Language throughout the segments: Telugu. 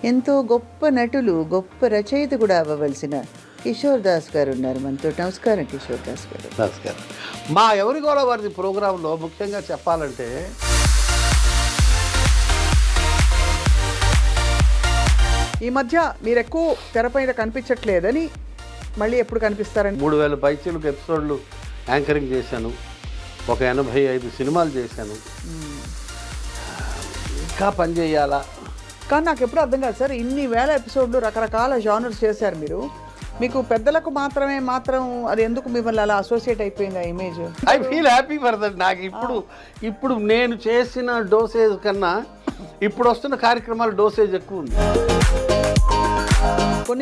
ఎంతో గొప్ప నటులు, గొప్ప రచయిత కూడా అవ్వవలసిన కిషోర్ దాస్ గారు ఉన్నారు మనతో. నమస్కారం కిషోర్ దాస్ గారు. నమస్కారం. మా ఎవరి గోళ వారి ప్రోగ్రాంలో ముఖ్యంగా చెప్పాలంటే ఈ మధ్య మీరు ఎక్కువ తెరపైన కనిపించట్లేదని, మళ్ళీ ఎప్పుడు కనిపిస్తారని? 3000 పైచీలకు ఎపిసోడ్లు యాంకరింగ్ చేశాను, ఒక 85 సినిమాలు చేశాను. ఇంకా పని చేయాలా కానీ నాకు ఎప్పుడు అర్థం కాదు సార్, ఇన్ని వేల ఎపిసోడ్లు రకరకాల జానర్స్ చేశారు మీరు. మీకు పెద్దలకు మాత్రం అది ఎందుకు మిమ్మల్ని అలా అసోసియేట్ అయిపోయింది ఆ image? I feel happy for that. నాకు ఇప్పుడు నేను చేసిన డోసేజ్ కన్నా ఇప్పుడు వస్తున్న కార్యక్రమాల డోసేజ్ ఎక్కువ ఉంది.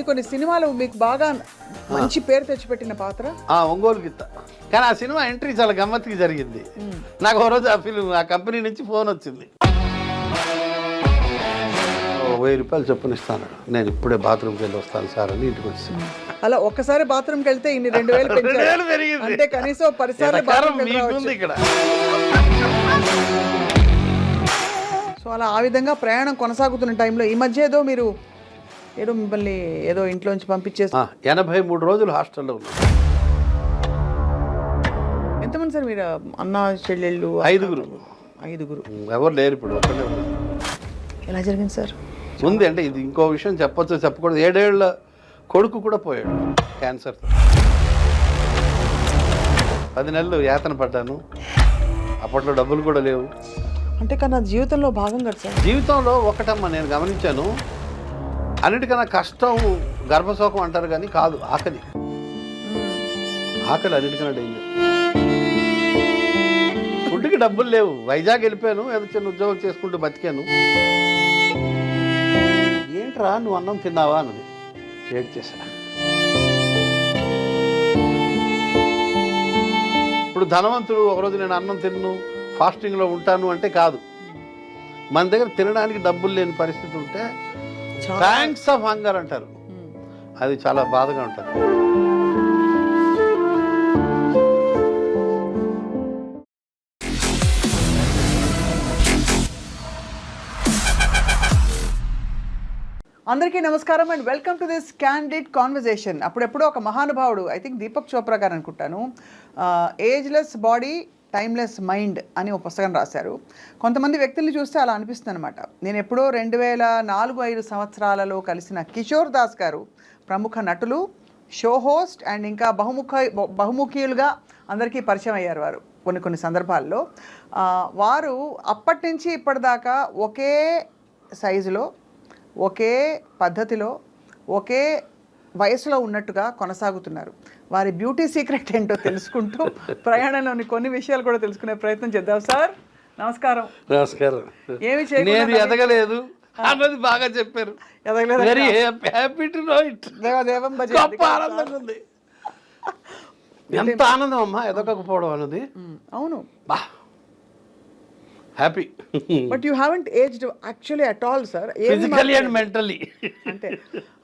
కొన్ని సినిమాలు మీకు బాగా మంచి పేరు తెచ్చిపెట్టిన పాత్ర ఒంగోలు గిత్త. కానీ ఆ సినిమా ఎంట్రీ చాలా గమ్మత్తుగా జరిగింది. నాకు ఒక రోజు ఆ కంపెనీ నుంచి ఫోన్ వచ్చింది, 1000 రూపాయలు చొప్పున ఇస్తాను. నేను ఇప్పుడే బాత్రూమ్కి వెళ్ళి వస్తాను సార్ అని ఇంటికి వచ్చాను. అలా ఒక్కసారి బాత్రూమ్కి వెళ్తే ఇన్ని 2000 పెరిగింది. అంటే కనీసం 10 సార్లు ఇక్కడ. సో అలా ఆ విధంగా ప్రయాణం కొనసాగుతున్న టైంలో ఈ మధ్య ఏదో మిమ్మల్ని ఇంట్లోంచి పంపించేసి 83 రోజులు హాస్టల్లో ఉన్నాను. ఎంతమంది సార్ మీరు? అన్న చెల్లెళ్ళు? 5గురు. ఎవరు లేరు ఇప్పుడు, ఒక్కడే ఉన్నారు. ఎలా జరిగింది సార్? ఉంది అంటే ఇది ఇంకో విషయం చెప్పొచ్చు చెప్పకూడదు. 7 ఏళ్ల కొడుకు కూడా పోయాడు క్యాన్సర్తో. 10 నెలలు యాతన పడ్డాను. అప్పట్లో డబ్బులు కూడా లేవు. అంటే కన్నా జీవితంలో భాగం కదా సార్. జీవితంలో ఒకటమ్మా నేను గమనించాను, అన్నిటికన్నా కష్టం గర్భశోకం అంటారు కానీ కాదు, ఆకలి అన్నిటికన్నా డేంజర్. ఫుడ్కి డబ్బులు లేవు. వైజాగ్ వెళ్ళిపోయాను, ఏదో చిన్న ఉద్యోగం చేసుకుంటూ బతికాను. ఏంట్రా నువ్వు అన్నం తిన్నావా అన్నది. ఏడ్ చేశా. ఇప్పుడు ధనవంతుడు ఒకరోజు నేను అన్నం తిన్ను ఫాస్టింగ్లో ఉంటాను అంటే కాదు. మన దగ్గర తినడానికి డబ్బులు లేని పరిస్థితి ఉంటే థ్యాంక్స్ ఆఫ్ హంగర్ అంటారు. అది చాలా బాధగా ఉంటుంది. అందరికీ నమస్కారం and welcome to this candid conversation. అప్పుడెప్పుడో ఒక మహానుభావుడు, ఐ థింక్ దీపక్ చోప్రా గారు అనుకుంటాను, ఏజ్లెస్ బాడీ టైమ్లెస్ మైండ్ అని ఒక పుస్తకం రాశారు. కొంతమంది వ్యక్తుల్ని చూస్తే అలా అనిపిస్తుంది అనమాట. నేను ఎప్పుడో 2004-5 సంవత్సరాలలో కలిసిన కిషోర్ దాస్ గారు ప్రముఖ నటులు, షో హోస్ట్ అండ్ ఇంకా బహుముఖీయులుగా అందరికీ పరిచయం అయ్యారు వారు కొన్ని సందర్భాల్లో. వారు అప్పటి నుంచి ఇప్పటిదాకా ఒకే సైజులో, ఒకే పద్ధతిలో, ఒకే వయసులో ఉన్నట్టుగా కొనసాగుతున్నారు. వారి బ్యూటీ సీక్రెట్ ఏంటో తెలుసుకుంటూ ప్రయాణంలోని కొన్ని విషయాలు కూడా తెలుసుకునే ప్రయత్నం చేద్దాం. సార్ నమస్కారం. ఏమి చేయలేదు, ఎదగలేదు అన్నది బాగా చెప్పారు. Very happy to know it. ఆనందంగా ఉంది. ఎంత ఆనందం అమ్మా ఎదగకపోవడం అన్నది. అవును, happy. But you haven't aged actually at all sir. Physically and mentally.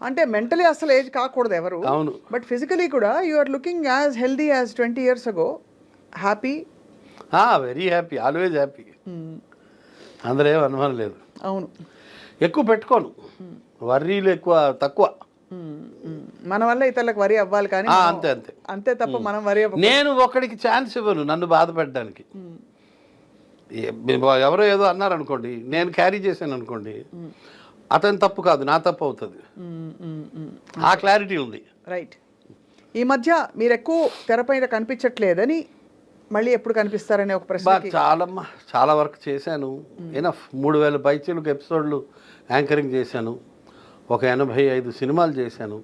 అంటే మెంటలీ అసలు ఏజ్ కాకూడదు ఎవరు. అవును. బట్ ఫిజికలీ కూడా you are looking as healthy as 20 years ago. Happy, very happy, always happy. అందులో ఏం అనుమానం లేదు. అవును. ఎక్కువ పెట్టుకోను, వర్రీలు తక్కువ. మన వల్ల ఇతరులకు వరి అవ్వాలి కానీ అంతే తప్ప మనం వరి అవ్వ. నేను ఒకడికి ఛాన్స్ ఇవ్వను నన్ను బాధ పెట్టడానికి. ఎవరో ఏదో అన్నారనుకోండి, నేను క్యారీ చేశాను అనుకోండి, అతని తప్పు కాదు, నా తప్పు అవుతుంది. ఆ క్లారిటీ ఉంది. రైట్. ఈ మధ్య మీరు ఎక్కువ తెరపైన కనిపించట్లేదని, మళ్ళీ ఎప్పుడు కనిపిస్తారనే ఒక ప్రశ్న. చాలా వర్క్ చేశాను. ఎనఫ్ 3000 పైచీలకు ఎపిసోడ్లు యాంకరింగ్ చేశాను, ఒక 85 సినిమాలు చేశాను.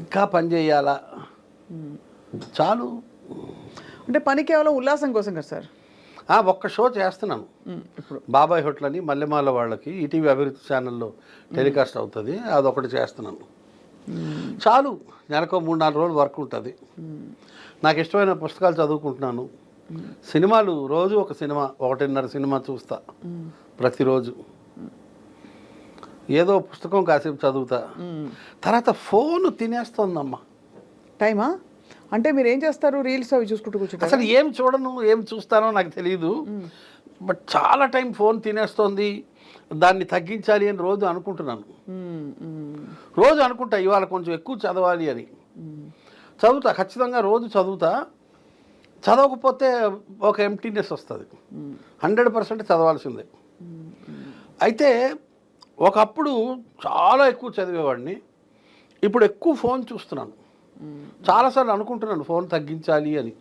ఇంకా పని చేయాలా చాలు. అంటే పని కేవలం ఉల్లాసం కోసం కదా సార్? ఒక్క షో చేస్తున్నాను ఇప్పుడు, బాబాయ్ హోటల్ అని మల్లెమాల వాళ్ళకి ఈటీవీ అభివృద్ధి ఛానల్లో టెలికాస్ట్ అవుతుంది, అదొకటి చేస్తున్నాను. చాలు. నెలకు 3-4 రోజులు వర్క్ ఉంటుంది. నాకు ఇష్టమైన పుస్తకాలు చదువుకుంటున్నాను. సినిమాలు రోజు ఒక సినిమా, 1.5 సినిమా చూస్తా ప్రతిరోజు. ఏదో పుస్తకం కాసేపు చదువుతా, తర్వాత ఫోన్ తినేస్తుందమ్మా టైమా. అంటే మీరు ఏం చేస్తారు? రీల్స్ అవి చూసుకుంటూ కూర్చుంటారు? అసలు ఏం చూడను, ఏం చూస్తానో నాకు తెలియదు. బట్ చాలా టైం ఫోన్ తినేస్తోంది, దాన్ని తగ్గించాలి అని రోజు అనుకుంటున్నాను. రోజు అనుకుంటా ఇవాళ కొంచెం ఎక్కువ చదవాలి అని. చదువుతా, ఖచ్చితంగా రోజు చదువుతా. చదవకపోతే ఒక ఎంప్టీనెస్ వస్తుంది. 100% చదవాల్సిందే. అయితే ఒకప్పుడు చాలా ఎక్కువ చదివేవాడిని, ఇప్పుడు ఎక్కువ ఫోన్ చూస్తున్నాను. చాలాసార్లు అనుకుంటున్నాను ఫోన్ తగ్గించాలి అని.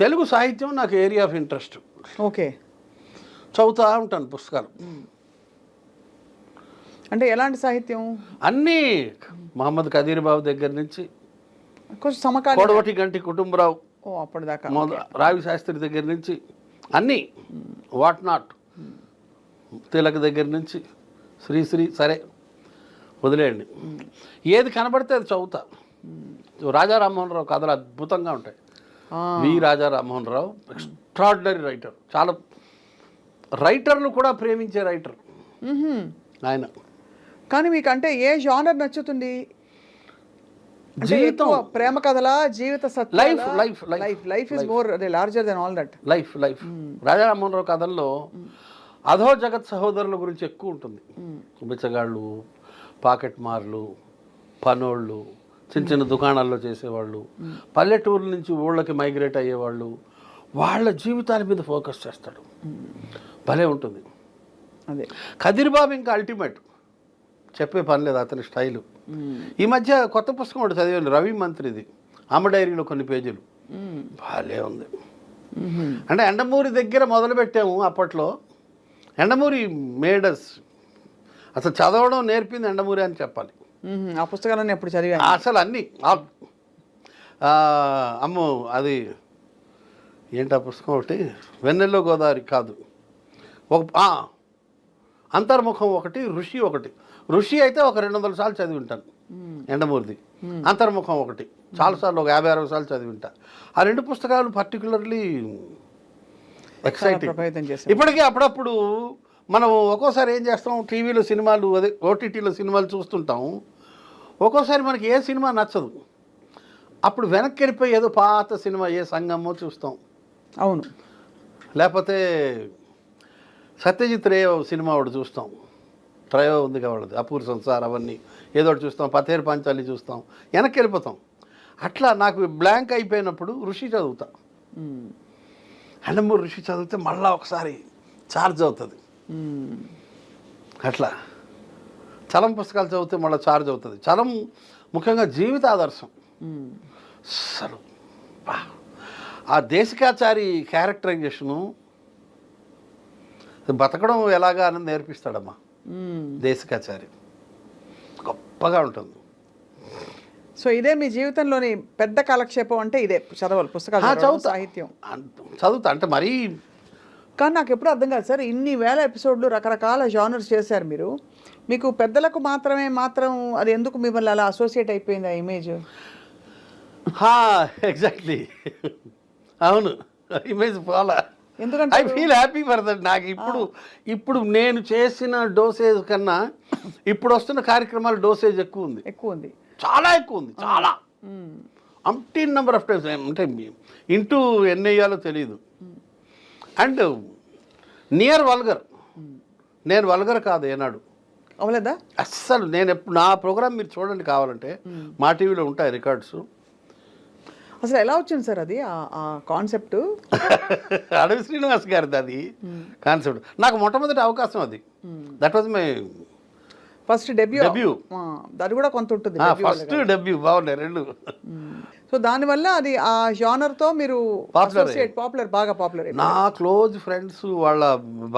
తెలుగు సాహిత్యం నాకు ఏరియా ఆఫ్ ఇంట్రెస్ట్. ఓకే. చదువుతూ ఉంటాను పుస్తకాలు. అంటే ఎలాంటి సాహిత్యం? అన్నీ, మహమ్మద్ కదీర్ బాబు దగ్గర నుంచి కొంచెం సమకాలీన. కొడవటి గంటి కుటుంబరావు, అప్పటిదాకా రావి శాస్త్రి దగ్గర నుంచి అన్నీ, వాట్ నాట్, తిలక్ దగ్గర నుంచి శ్రీశ్రీ, సరే వదిలేయండి. ఏది కనబడితే అది చదువుతా. రాజా రామ్మోహన్ రావు కథలు అద్భుతంగా ఉంటాయి. వి రాజా రామ్మోహన్ రావు ఎక్స్ట్రాడినరీ రైటర్. చాలా రైటర్లు కూడా ప్రేమించే రైటర్ ఆయన. కానీ మీకు అంటే ఏ జానర్ నచ్చుతుంది? జీవితం, ప్రేమ కథల, జీవిత సత్యం, life life life life is more larger than all that. Life life Raja Rammohan Rao కథల్లో అధో జగత్ సహోదరుల గురించి ఎక్కువ ఉంటుంది. బిచ్చగాళ్ళు, పాకెట్ మార్లు, పనోళ్ళు, చిన్న చిన్న దుకాణాల్లో చేసేవాళ్ళు, పల్లెటూరు నుంచి ఊళ్ళకి మైగ్రేట్ అయ్యేవాళ్ళు, వాళ్ళ జీవితాల మీద ఫోకస్ చేస్తాడు. భలే ఉంటుంది. అదే కదీర్ బాబు ఇంకా అల్టిమేట్, చెప్పే పని లేదు అతని స్టైలు. ఈ మధ్య కొత్త పుస్తకం ఒకటి చదివాను, రవి మంత్రిది, అమ్మ డైరీలో కొన్ని పేజీలు. భలే ఉంది. అంటే ఎండమూరి దగ్గర మొదలు పెట్టాము అప్పట్లో. ఎండమూరి మేడస్, అసలు చదవడం నేర్పింది ఎండమూరి అని చెప్పాలి. ఆ పుస్తకాలన్నీ ఎప్పుడు చదివాను అసలు అన్నీ. అమ్మో అది ఏంటి ఆ పుస్తకం, ఒకటి వెన్నెల్లో గోదావరి కాదు, ఒక అంతర్ముఖం ఒకటి, ఋషి ఒకటి. ఋషి అయితే ఒక 200 సార్లు చదివి ఉంటాను ఎండమూరిది. అంతర్ముఖం ఒకటి చాలాసార్లు, ఒక 50-60 సార్లు చదివి ఉంటా. ఆ 2 పుస్తకాలు పర్టికులర్లీ ఎక్సైటింగ్. ఇప్పటికీ అప్పుడప్పుడు మనం ఒక్కోసారి ఏం చేస్తాం, టీవీలో సినిమాలు, అదే ఓటీటీలో సినిమాలు చూస్తుంటాం. ఒక్కోసారి మనకి ఏ సినిమా నచ్చదు, అప్పుడు వెనక్కి వెళ్ళిపోయి ఏదో పాత సినిమా, ఏ సంగమో చూస్తాం. అవును. లేకపోతే సత్యజిత్ రే సినిమా ఒకటి చూస్తాం, త్రయో ఉంది కావడదు, అపూర్ సంసార్, అవన్నీ ఏదో ఒకటి చూస్తాం, పతేరు పాంచాలి చూస్తాం, వెనక్కి వెళ్ళిపోతాం. అట్లా నాకు బ్లాంక్ అయిపోయినప్పుడు ఋషి చదువుతా. ఎండమూరి ఋషి చదివితే మళ్ళీ ఒకసారి ఛార్జ్ అవుతుంది. అట్లా చలం పుస్తకాలు చదివితే మళ్ళీ ఛార్జ్ అవుతుంది. చలం ముఖ్యంగా జీవిత ఆదర్శం. అసలు ఆ దేశికాచారి క్యారెక్టరైజేషను, బతకడం ఎలాగా అని నేర్పిస్తాడమ్మా దేశికాచారి. గొప్పగా ఉంటుంది. సో ఇదే మీ జీవితంలోని పెద్ద కాలక్షేపం అంటే ఇదే, చదవాలి పుస్తకాలు, చదువుతా, సాహిత్యం చదువుతా. అంటే మరీ, కానీ నాకు ఎప్పుడు అర్థం కాదు సార్, ఇన్ని వేల ఎపిసోడ్లు, రకరకాల జానర్స్ చేశారు మీరు. మీకు పెద్దలకు మాత్రం అది ఎందుకు మిమ్మల్ని అలా అసోసియేట్ అయిపోయింది ఆ ఇమేజ్? ఎగ్జాక్ట్లీ, అవును, ఇమేజ్ ఫాలో. ఎందుకంటే I feel happy for that. నాకు ఇప్పుడు నేను చేసిన డోసేజ్ కన్నా ఇప్పుడు వస్తున్న కార్యక్రమాల డోసేజ్ ఎక్కువ ఉంది, చాలా ఎక్కువ ఉంది, చాలా. అంటీన్ నెంబర్ ఆఫ్ టైమ్స్. అంటే ఇంటూ ఎన్ని వేయాలో తెలియదు. And near vulgar. నేను వల్గర్ కాదు ఏనాడు, అవలేదా అస్సలు. నేను ఎప్పుడు నా ప్రోగ్రామ్ మీరు చూడండి కావాలంటే, మా టీవీలో ఉంటాయి రికార్డ్స్. అసలు ఎలా వచ్చింది సార్ అది ఆ కాన్సెప్ట్? అడవి శ్రీనివాస్ గారిది అది కాన్సెప్ట్. నాకు మొట్టమొదటి అవకాశం అది. That was my first debut. అది కూడా కొంత ఉంటుంది, ఫస్ట్ డెబ్యూ. బాగున్నాయి రెండు. సో దానివల్ల అది ఆ జానర్తో మీరు బాగా పాపులర్. నా క్లోజ్ ఫ్రెండ్స్ వాళ్ళ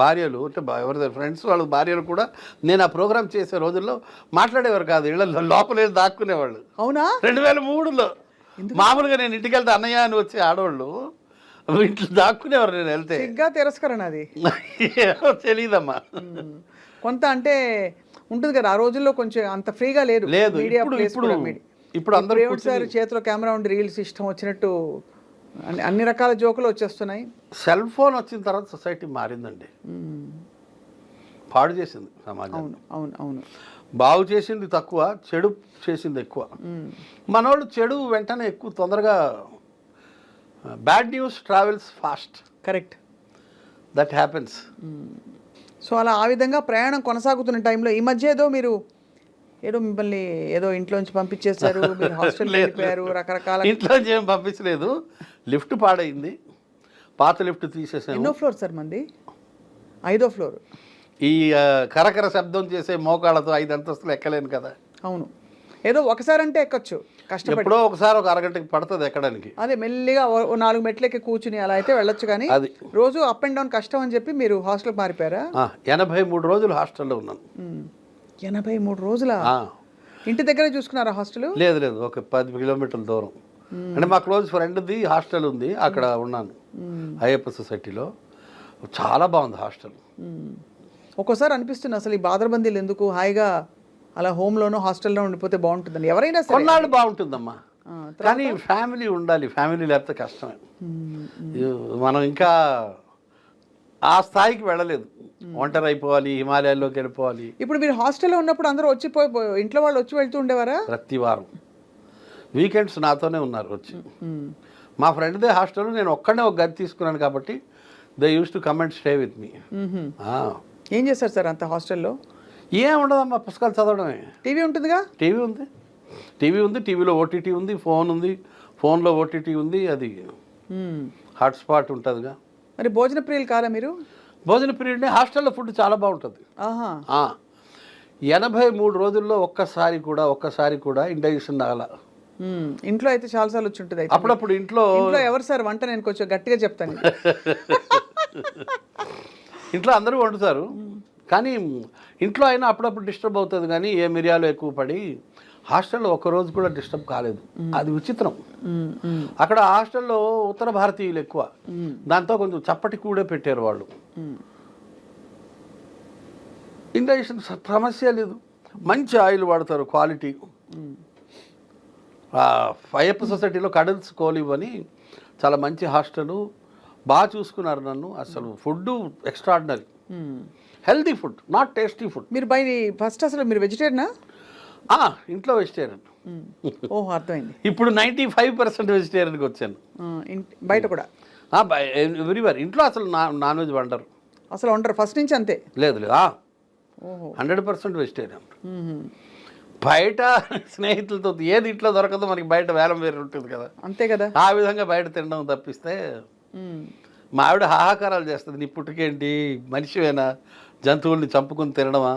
భార్యలు, అంటే ఎవరి ఫ్రెండ్స్ వాళ్ళ భార్యలు కూడా నేను ఆ ప్రోగ్రామ్ చేసే రోజుల్లో మాట్లాడేవారు కాదు, ఇళ్ళల్లో లోపల దాక్కునేవాళ్ళు. అవునా? 2003లో మామూలుగా నేను ఇంటికి వెళ్తే అన్నయ్య అని వచ్చి ఆడవాళ్ళు ఇంట్లో దాక్కునేవారు. నేను వెళ్తే ఇంకా తిరస్కరణ అది తెలియదమ్మా. కొంత అంటే ఉంటుంది కదా ఆ రోజుల్లో, కొంచెం అంత ఫ్రీగా లేదు. ఇప్పుడు అందరూ చేతిలో కెమెరా ఉండి రీల్స్ ఇష్టం వచ్చినట్టు అన్ని రకాల జోకులు వచ్చేస్తున్నాయి. సెల్ ఫోన్ వచ్చిన తర్వాత సొసైటీ మారిందండి, పాడు చేసింది సమాజం. అవును. బాగు చేసింది తక్కువ, చెడు చేసింది ఎక్కువ. మనోళ్ళు చెడు వెంటనే ఎక్కువ తొందరగా bad news travels fast, correct. That happens. So అలా ఆ విధంగా ప్రయాణం కొనసాగుతున్న టైంలో ఈ మధ్య ఏదో మిమ్మల్ని ఏదో ఇంట్లోంచి పంపించేశారు, మీరు హాస్టల్ వెళ్ళిపోయారు, రకరకాల. ఇంట్లోంచి ఏం పంపించలేదు, లిఫ్ట్ పాడైంది, పాత లిఫ్ట్ తీసేసాను. ఎన్నో ఫ్లోర్ సార్ మంది? 5వ ఫ్లోర్. ఈ కరకర శబ్దం చేసే మోకాళ్ళతో 5 అంతస్తులు ఎక్కలేను కదా. అవును, ఏదో ఒకసారి అంటే ఎక్కొచ్చు, కష్టపడి. ఎప్పుడో ఒకసారి ఒక అరగంటకి పడుతుంది ఎక్కడానికి. అదే మెల్లిగా 4 మెట్లకి కూర్చుని అలా అయితే వెళ్ళొచ్చు, కానీ అది రోజు అప్ అండ్ డౌన్ కష్టం అని చెప్పి మీరు హాస్టల్కి మారిపోయారా? 83 రోజులు హాస్టల్లో ఉన్నాను. 83 రోజుల? ఇంటి దగ్గరే చూసుకున్నారా హాస్టల్? లేదు లేదు, ఒక 10 కిలోమీటర్ల దూరం. అంటే మా క్లోజ్ ఫ్రెండ్ది హాస్టల్ ఉంది, అక్కడ ఉన్నాను అయ్యప్ప సొసైటీలో. చాలా బాగుంది హాస్టల్. ఒక్కోసారి అనిపిస్తుంది అసలు ఈ బాదరబందీలు ఎందుకు, హాయిగా అలా హోమ్లోనో హాస్టల్లో ఉండిపోతే బాగుంటుందని. ఎవరైనా సరే కొన్నాళ్ళు బాగుంటుందమ్మా, కానీ ఫ్యామిలీ ఉండాలి, ఫ్యామిలీ లేకపోతే కష్టమే. మనం ఇంకా ఆ స్థాయికి వెళ్ళలేదు, ఒంటరి అయిపోవాలి, హిమాలయాల్లోకి వెళ్ళిపోవాలి. ఇప్పుడు మీరు హాస్టల్లో ఉన్నప్పుడు అందరూ ఇంట్లో వాళ్ళు వచ్చి వెళ్తూ ఉండేవారా? ప్రతి వారం వీకెండ్స్ నాతోనే ఉన్నారు వచ్చి. మా ఫ్రెండ్దే హాస్టల్, నేను ఒక్కడే ఒక గది తీసుకున్నాను కాబట్టి they use to come and stay with me. ఏం చేస్తారు సార్ అంత హాస్టల్లో? ఏం ఉండదమ్మా, పుస్తకాలు చదవడమే. టీవీ ఉంటుందిగా? టీవీ ఉంది, టీవీలో ఓటీటీ ఉంది, ఫోన్ ఉంది, ఫోన్లో ఓటీటీ ఉంది, అది హాట్స్పాట్ ఉంటుందిగా. మరి భోజన ప్రియులు కాదా మీరు? భోజన పీరియడ్నే హాస్టల్లో ఫుడ్ చాలా బాగుంటుంది. 83 రోజుల్లో ఒక్కసారి కూడా ఇండైజెషన్ రాల. ఇంట్లో అయితే చాలాసార్లు వచ్చి ఉంటుంది. అప్పుడప్పుడు ఇంట్లో ఎవరు సార్ వంట? నేను కొంచెం గట్టిగా చెప్తాను. ఇంట్లో అందరూ వండుతారు, కానీ ఇంట్లో అయినా అప్పుడప్పుడు డిస్టర్బ్ అవుతుంది. కానీ ఏ మిరియాలు ఎక్కువ పడి హాస్టల్లో ఒక్కరోజు కూడా డిస్టర్బ్ కాలేదు. అది విచిత్రం. అక్కడ హాస్టల్లో ఉత్తర భారతీయులు ఎక్కువ, దాంతో కొంచెం చప్పటి కూడా పెట్టారు వాళ్ళు. ఇండైజెషన్ సమస్య లేదు, మంచి ఆయిల్ వాడతారు, క్వాలిటీ. అయ్యప్ప సొసైటీలో కడల్స్ కోలివ్ అని చాలా మంచి హాస్టల్, బాగా చూసుకున్నారు నన్ను. అసలు food extraordinary, healthy food, not tasty food. మీరు ఫస్ట్ అసలు మీరు వెజిటేరియనా? ఇంట్లో వెజిటేరియన్. ఓహో, అర్థమైంది. ఇప్పుడు 95% వెజిటేరియన్కి వచ్చాను. బయట కూడా? ఎవ్రీవేర్. ఇంట్లో అసలు నాన్ వెజ్ వండరు, అసలు వండరు ఫస్ట్ నుంచి? అంతే? లేదు 100% వెజిటేరియన్. బయట స్నేహితులతో ఏది ఇంట్లో దొరకదో మనకి బయట వేలం వేరు ఉంటుంది కదా. అంతే కదా. ఆ విధంగా బయట తినడం తప్పిస్తే మా ఆవిడ హాహాకారాలు చేస్తుంది. నీ పుట్టుకేంటి, మనిషివేనా, జంతువుల్ని చంపుకుని తినడమా,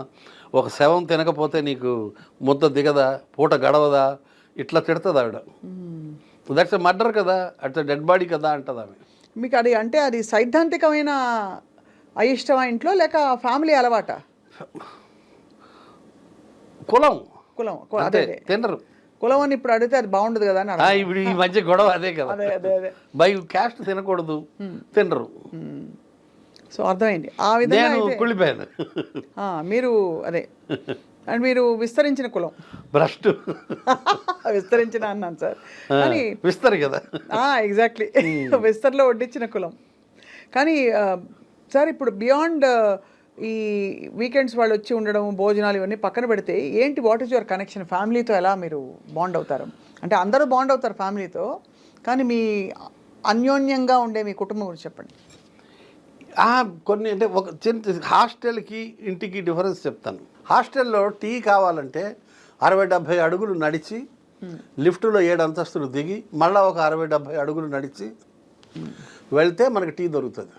ఒక శవం తినకపోతే నీకు ముద్ద దిగదా, పూట గడవదా, ఇట్లా తిడుతుంది ఆవిడ. దట్స్ ఎ మర్డర్ కదా, అట్స్ డెడ్ బాడీ కదా అంటది ఆమె. మీకు అది సైద్ధాంతికమైన అయిష్టమా ఇంట్లో, లేక ఫ్యామిలీ అలవాట? కులం అదే తినరు. కులం అని ఇప్పుడు అడిగితే అది బాగుండదు కదా అని. ఇప్పుడు ఈ మధ్య గొడవ అదే కదా, బై క్యాస్ట్ తినకూడదు, తినరు. సో అర్థమైంది. ఆ విధంగా కుళ్ళిపోయాను. మీరు అండ్ మీరు విస్తరించిన కులం, భ్రష్టు. విస్తరించిన అన్నాను సార్, కానీ విస్తరి కదా. ఎగ్జాక్ట్లీ, విస్తర్లో వడ్డించిన కులం. కానీ సార్ ఇప్పుడు బియాండ్ ఈ వీకెండ్స్ వాళ్ళు వచ్చి ఉండడం, భోజనాలు ఇవన్నీ పక్కన పెడితే ఏంటి, వాట్ ఈస్ యువర్ కనెక్షన్? ఫ్యామిలీతో ఎలా మీరు బాండ్ అవుతారు? అంటే అందరూ బాండ్ అవుతారు ఫ్యామిలీతో, కానీ మీ అన్యోన్యంగా ఉండే మీ కుటుంబం గురించి చెప్పండి. కొన్ని అంటే ఒక చిన్న హాస్టల్కి ఇంటికి డిఫరెన్స్ చెప్తాను. హాస్టల్లో టీ కావాలంటే 60-70 అడుగులు నడిచి, లిఫ్ట్లో 7 అంతస్తులు దిగి, మళ్ళీ ఒక 60-70 అడుగులు నడిచి వెళ్తే మనకి టీ దొరుకుతుంది.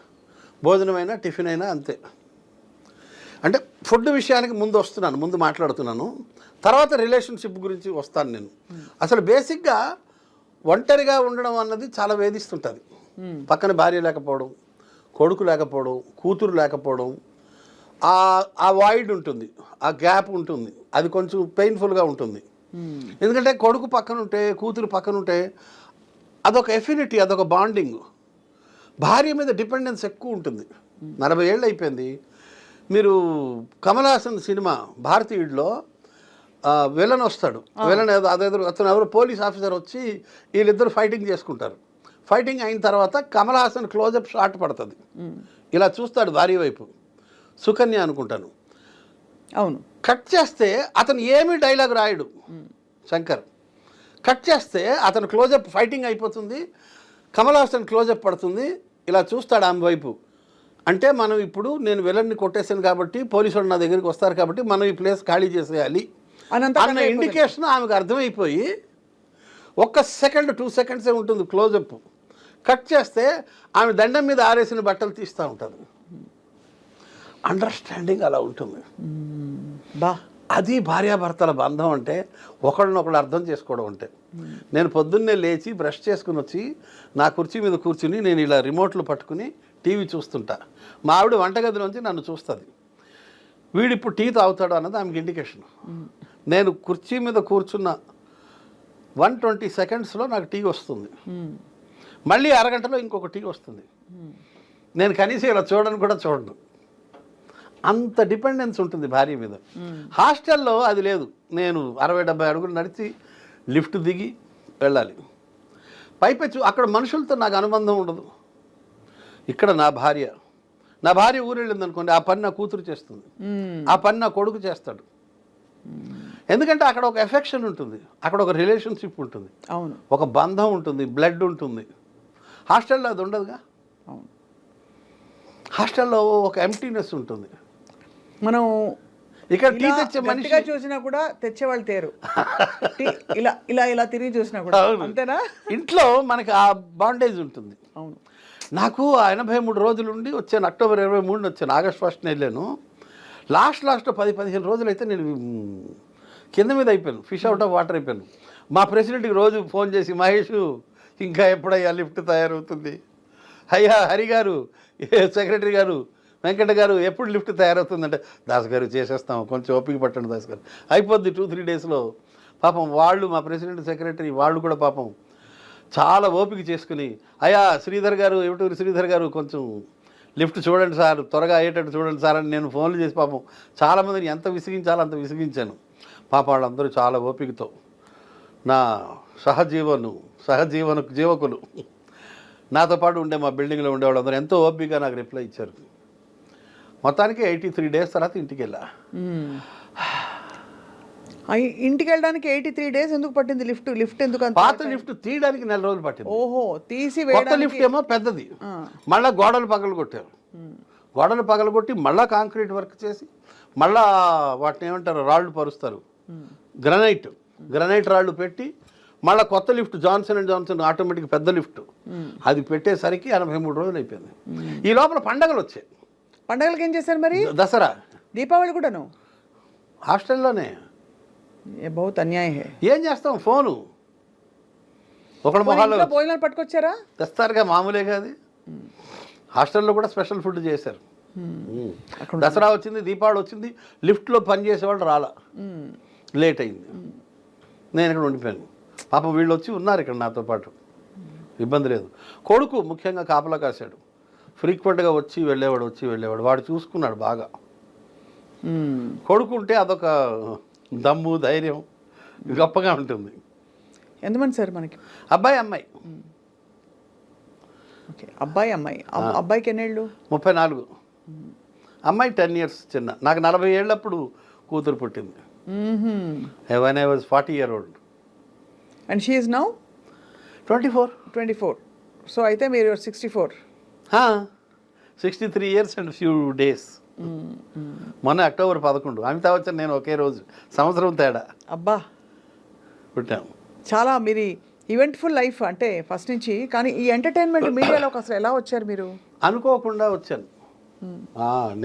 భోజనమైనా టిఫిన్ అయినా అంతే. అంటే ఫుడ్ విషయానికి ముందు మాట్లాడుతున్నాను, తర్వాత రిలేషన్షిప్ గురించి వస్తాను నేను. అసలు బేసిక్గా ఒంటరిగా ఉండడం అన్నది చాలా వేధిస్తుంటుంది. పక్కన భార్య లేకపోవడం, కొడుకు లేకపోవడం, కూతురు లేకపోవడం, ఆ వాయిడ్ ఉంటుంది, ఆ గ్యాప్ ఉంటుంది, అది కొంచెం పెయిన్ఫుల్గా ఉంటుంది. ఎందుకంటే కొడుకు పక్కన ఉంటే, కూతురు పక్కన ఉంటే అదొక ఎఫినిటీ, అదొక బాండింగ్. భార్య మీద డిపెండెన్స్ ఎక్కువ ఉంటుంది. 40 ఏళ్ళు అయిపోయింది. మీరు కమల్ హాసన్ సినిమా భారతీయుడిలో విలన్ వస్తాడు, విలన్ అతను ఎవరు పోలీస్ ఆఫీసర్ వచ్చి వీళ్ళిద్దరు ఫైటింగ్ చేసుకుంటారు. ఫైటింగ్ అయిన తర్వాత కమల్ హాసన్ క్లోజప్ షాట్ పడుతుంది, ఇలా చూస్తాడు భార్య వైపు, సుకన్య అనుకుంటాను. అవును. కట్ చేస్తే అతను ఏమీ డైలాగ్ రాయడు శంకర్. కట్ చేస్తే అతను క్లోజప్ ఫైటింగ్ అయిపోతుంది, కమల్ హాసన్ క్లోజప్ పడుతుంది, ఇలా చూస్తాడు ఆమె వైపు. అంటే మనం ఇప్పుడు నేను విలన్ని కొట్టేసాను కాబట్టి పోలీసు వాళ్ళు నా దగ్గరికి వస్తారు కాబట్టి మనం ఈ ప్లేస్ ఖాళీ చేసేయాలి అన్న ఇండికేషన్ ఆమెకు అర్థమైపోయి 1 సెకండ్ 2 సెకండ్సే ఉంటుంది క్లోజప్. కట్ చేస్తే ఆమె దండం మీద ఆరేసిన బట్టలు తీస్తూ ఉంటుంది. అండర్స్టాండింగ్ అలా ఉంటుంది. బా అది భార్యాభర్తల బంధం అంటే ఒకళ్ళనొకళ్ళు అర్థం చేసుకోవడం అంటే. నేను పొద్దున్నే లేచి బ్రష్ చేసుకుని వచ్చి నా కుర్చీ మీద కూర్చుని నేను ఇలా రిమోట్లు పట్టుకుని టీవీ చూస్తుంటా. మా ఆవిడ వంటగదిలోంచి నన్ను చూస్తుంది. వీడిప్పుడు టీ తాగుతాడు అన్నది ఆమెకి ఇండికేషన్. నేను కుర్చీ మీద కూర్చున్న 120 సెకండ్స్లో నాకు టీ వస్తుంది. మళ్ళీ అరగంటలో ఇంకొక టీ వస్తుంది. నేను కనీసం ఇలా చూడను కూడా చూడను. అంత డిపెండెన్స్ ఉంటుంది భార్య మీద. హాస్టల్లో అది లేదు. నేను 60-70 అడుగులు నడిచి లిఫ్ట్ దిగి వెళ్ళాలి. పైపెచ్చు అక్కడ మనుషులతో నాకు అనుబంధం ఉండదు. ఇక్కడ నా భార్య ఊరు వెళ్ళింది అనుకోండి, ఆ పని నా కూతురు చేస్తుంది, ఆ పని నా కొడుకు చేస్తాడు. ఎందుకంటే అక్కడ ఒక ఎఫెక్షన్ ఉంటుంది, అక్కడ ఒక రిలేషన్షిప్ ఉంటుంది, అవును, ఒక బంధం ఉంటుంది, బ్లడ్ ఉంటుంది. హాస్టల్లో అది ఉండదుగా. అవును, హాస్టల్లో ఒక ఎంప్టీనెస్ ఉంటుంది. మనం ఇక్కడ టీ తెచ్చే మనిషిగా చూసినా కూడా తెచ్చేవాళ్ళు తేరు. ఇలా ఇలా ఇలా తిరిగి చూసినా కూడా అంతేనా. ఇంట్లో మనకి ఆ బాండేజ్ ఉంటుంది. అవును. నాకు 83 రోజులు ఉండి వచ్చాను. అక్టోబర్ 23 వచ్చాను. ఆగస్ట్ 1 వెళ్ళాను. లాస్ట్ 10-15 రోజులు అయితే నేను కింద మీద అయిపోయాను, ఫిష్ అవుట్ ఆఫ్ వాటర్ అయిపోయాను. మా ప్రెసిడెంట్కి రోజు ఫోన్ చేసి, మహేష్ ఇంకా ఎప్పుడయ్యా లిఫ్ట్ తయారవుతుంది, అయ్యా హరి గారు, సెక్రటరీ గారు, వెంకట గారు ఎప్పుడు లిఫ్ట్ తయారవుతుందంటే, దాస్ గారు చేసేస్తాం, కొంచెం ఓపిక పట్టండి దాస్ గారు, అయిపోద్ది 2-3 డేస్లో. పాపం వాళ్ళు మా ప్రెసిడెంట్ సెక్రటరీ వాళ్ళు కూడా పాపం చాలా ఓపిక చేసుకుని, అయ్యా శ్రీధర్ గారు, ఏమిటూరి శ్రీధర్ గారు కొంచెం లిఫ్ట్ చూడండి సార్, త్వరగా అయ్యేటట్టు చూడండి సార్ అని నేను ఫోన్లు చేసి పాపం చాలామందిని ఎంత విసిగించాలో అంత విసిగించాను. పాప వాళ్ళందరూ చాలా ఓపికతో నా జీవకులు నాతో పాటు ఉండే మా బిల్డింగ్లో ఉండే వాళ్ళందరూ ఎంతో ఓపికగా నాకు రిప్లై ఇచ్చారు. మొత్తానికి 83 డేస్ తర్వాత ఇంటికి వెళ్ళా. ఇంటికి వెళ్ళడానికి 83 డేస్ ఎందుకు పట్టింది? లిఫ్ట్ ఎందుకు? పాత లిఫ్ట్ తీయడానికి 4 రోజులు పట్టింది. ఓహో, తీసి కొత్త లిఫ్ట్ ఏమో పెద్దది. మళ్ళీ గోడలు పగలగొట్టారు. గోడలు పగలగొట్టి మళ్ళీ కాంక్రీట్ వర్క్ చేసి మళ్ళా వాటిని ఏమంటారు, రాళ్ళు పరుస్తారు, గ్రనైట్ రాళ్ళు పెట్టి మళ్ళీ కొత్త lift Johnson and Johnson automatic పెద్ద లిఫ్ట్ అది పెట్టేసరికి 83 రోజులు అయిపోయింది. ఈ లోపల పండగలు వచ్చాయి. పండగలకి ఏం చేశారు మరి? దసరా, దీపావళి కూడాను హాస్టల్లోనే. బహుత్ అన్యాయం. ఏం చేస్తాం, ఫోను ఒకళ్ళ మొహాల్లో భోజనాలు పట్టుకొచ్చారా? తెస్తారుగా, మామూలే కాదు. హాస్టల్లో కూడా స్పెషల్ ఫుడ్ చేశారు. దసరా వచ్చింది, దీపావళి వచ్చింది, లిఫ్ట్లో పనిచేసేవాళ్ళు రాలా, లేట్ అయింది. నేను ఇక్కడ ఉండిపోయాను. పాపం వీళ్ళు వచ్చి ఉన్నారు ఇక్కడ నాతో పాటు, ఇబ్బంది లేదు. కొడుకు ముఖ్యంగా కాపలా కాశాడు, ఫ్రీక్వెంట్గా వచ్చి వెళ్ళేవాడు. వాడు చూసుకున్నాడు బాగా. కొడుకు ఉంటే అదొక దమ్ము, ధైర్యం గొప్పగా ఉంటుంది. ఎంతమంది సార్ మనకి? అబ్బాయి అమ్మాయి. ఓకే, అబ్బాయి అమ్మాయి. అబ్బాయికి ఎన్నేళ్ళు? 34. అమ్మాయి 10 years చిన్న. నాకు 40 ఏళ్ళప్పుడు కూతురు పుట్టింది. when I was 40 years old. And she is now 24. So అయితే మీరు 64. 63 years and few days. మొన్న అక్టోబర్ 11 అమితాబ్ బచ్చన్ నేను ఒకే రోజు, సంవత్సరం తేడా. అబ్బా, పుట్టాము. చాలా మీరు ఈవెంట్ఫుల్ లైఫ్ అంటే ఫస్ట్ నుంచి. కానీ ఈ ఎంటర్టైన్మెంట్ మీడియాలోకి అసలు ఎలా వచ్చారు మీరు? అనుకోకుండా వచ్చాను.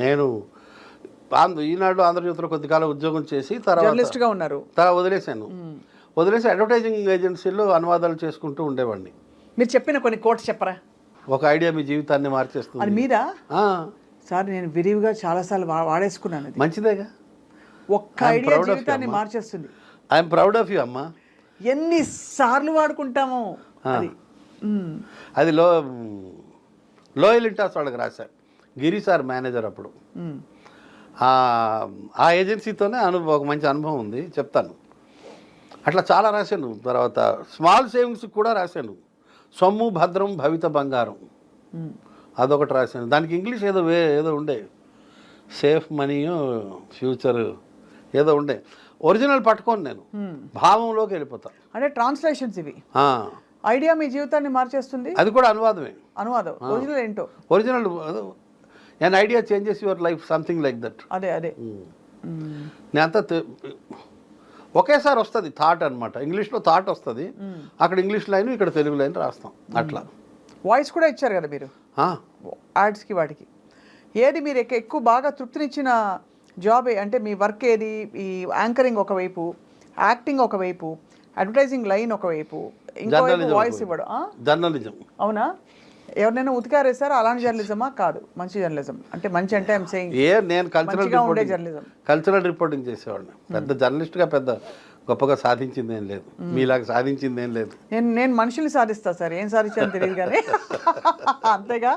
నేను ఈనాడు ఆంధ్రజ్యోతిలో కొద్దికాలం ఉద్యోగం చేసి జర్నలిస్ట్గా ఉన్నారు. వదిలేసి అడ్వర్టైజింగ్ ఏజెన్సీలో అనువాదాలు చేసుకుంటూ ఉండేవాడిని. మీరు చెప్పిన కొన్ని కోట్స్ చెప్పరా? ఒక ఐడియా మీ జీవితాన్ని మార్చేస్తుంది. అది మీద సార్ నేను విరివిగా చాలాసార్లు వాడేసుకున్నాను. మంచిదేగా, ఒక్క ఐడియా జీవితాన్ని మార్చేస్తుంది. ఐఎమ్ ప్రౌడ్ ఆఫ్ యూ అమ్మా. ఎన్నిసార్లు వాడుకుంటామో. అది లోయల్ ఇంటాస్ వాళ్ళకి రాశారు. గిరి సార్ మేనేజర్ అప్పుడు. ఆ ఏజెన్సీతోనే ఒక మంచి అనుభవం ఉంది, చెప్తాను. అట్లా చాలా రాశాను. తర్వాత స్మాల్ సేవింగ్స్ కూడా రాశాను. సొమ్ము భద్రం భవిత బంగారం అదొకటి రాశాను. దానికి ఇంగ్లీష్ ఏదో ఉండే, సేఫ్ మనీ ఫ్యూచర్ ఏదో ఉండే. ఒరిజినల్ పట్టుకోను నేను, భావంలోకి వెళ్ళిపోతా. అంటే ట్రాన్స్లేషన్స్ ఇవి. ఐడియా మీ జీవితాన్ని మార్చేస్తుంది. అది కూడా అనువాదమే. అనువాదం ఒరిజినల్ ఏంటో. Original an idea changes your life, something like that. అదే నేను అంతా ఒకేసారి వస్తుంది థాట్ అనమాట. ఇంగ్లీష్లో థాట్ వస్తుంది, అక్కడ ఇంగ్లీష్ లైన్, ఇక్కడ తెలుగు లైన్ రాస్తాం అట్లా. వాయిస్ కూడా ఇచ్చారు కదా మీరు యాడ్స్కి వాటికి. ఏది మీరు ఎక్కువ బాగా తృప్తినిచ్చిన జాబ్ అంటే మీ వర్క్ ఏది? ఈ యాంకరింగ్ ఒకవైపు, యాక్టింగ్ ఒకవైపు, అడ్వర్టైజింగ్ లైన్ ఒకవైపు, ఇంకోవైపు వాయిస్ ఇవ్వడం. జర్నలిజం. అవునా? ఎవరినైనా ఉతికారేసారా? అలాంటి జర్నలిజమా? కాదు, మంచి జర్నలిజం అంటే మంచి అంటే ఐఎమ్ సేయింగ్ నేను కల్చరల్ రిపోర్టింగ్ చేసేవాడిని. పెద్ద జర్నలిస్ట్గా పెద్ద గొప్పగా సాధించింది ఏం లేదు, మీలాగా సాధించింది ఏం లేదు. నేను మనుషుల్ని సాధిస్తా సార్, ఏం సాధించాను తెలియదు కానీ అంతేగా.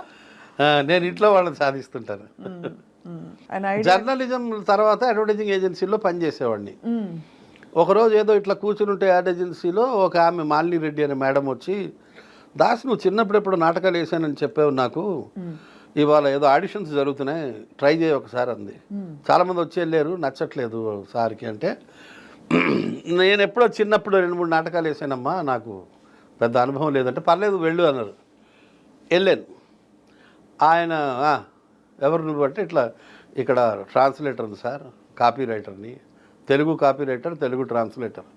నేను ఇంట్లో వాళ్ళని సాధిస్తుంటాను. జర్నలిజం తర్వాత అడ్వర్టైజింగ్ ఏజెన్సీలో పనిచేసేవాడిని. ఒకరోజు ఏదో ఇట్లా కూర్చుని ఉంటే యాడ్ ఏజెన్సీలో ఒక ఆమె మాలిని రెడ్డి అనే మేడం వచ్చి, దాస్ నువ్వు చిన్నప్పుడు ఎప్పుడు నాటకాలు వేసానని చెప్పావు నాకు, ఇవాళ ఏదో ఆడిషన్స్ జరుగుతున్నాయి, ట్రై చేయ ఒకసారి అంది. చాలామంది వచ్చి వెళ్ళారు, నచ్చట్లేదు సార్కి అంటే, నేను ఎప్పుడో చిన్నప్పుడు 2-3 నాటకాలు వేసానమ్మా, నాకు పెద్ద అనుభవం లేదంటే, పర్లేదు వెళ్ళు అన్నారు. వెళ్ళాను. ఆయన ఎవరు నువ్వు అంటే, ఇట్లా ఇక్కడ ట్రాన్స్లేటర్ని సార్, కాపీ రైటర్ని, Telugu copy writer, Telugu translator,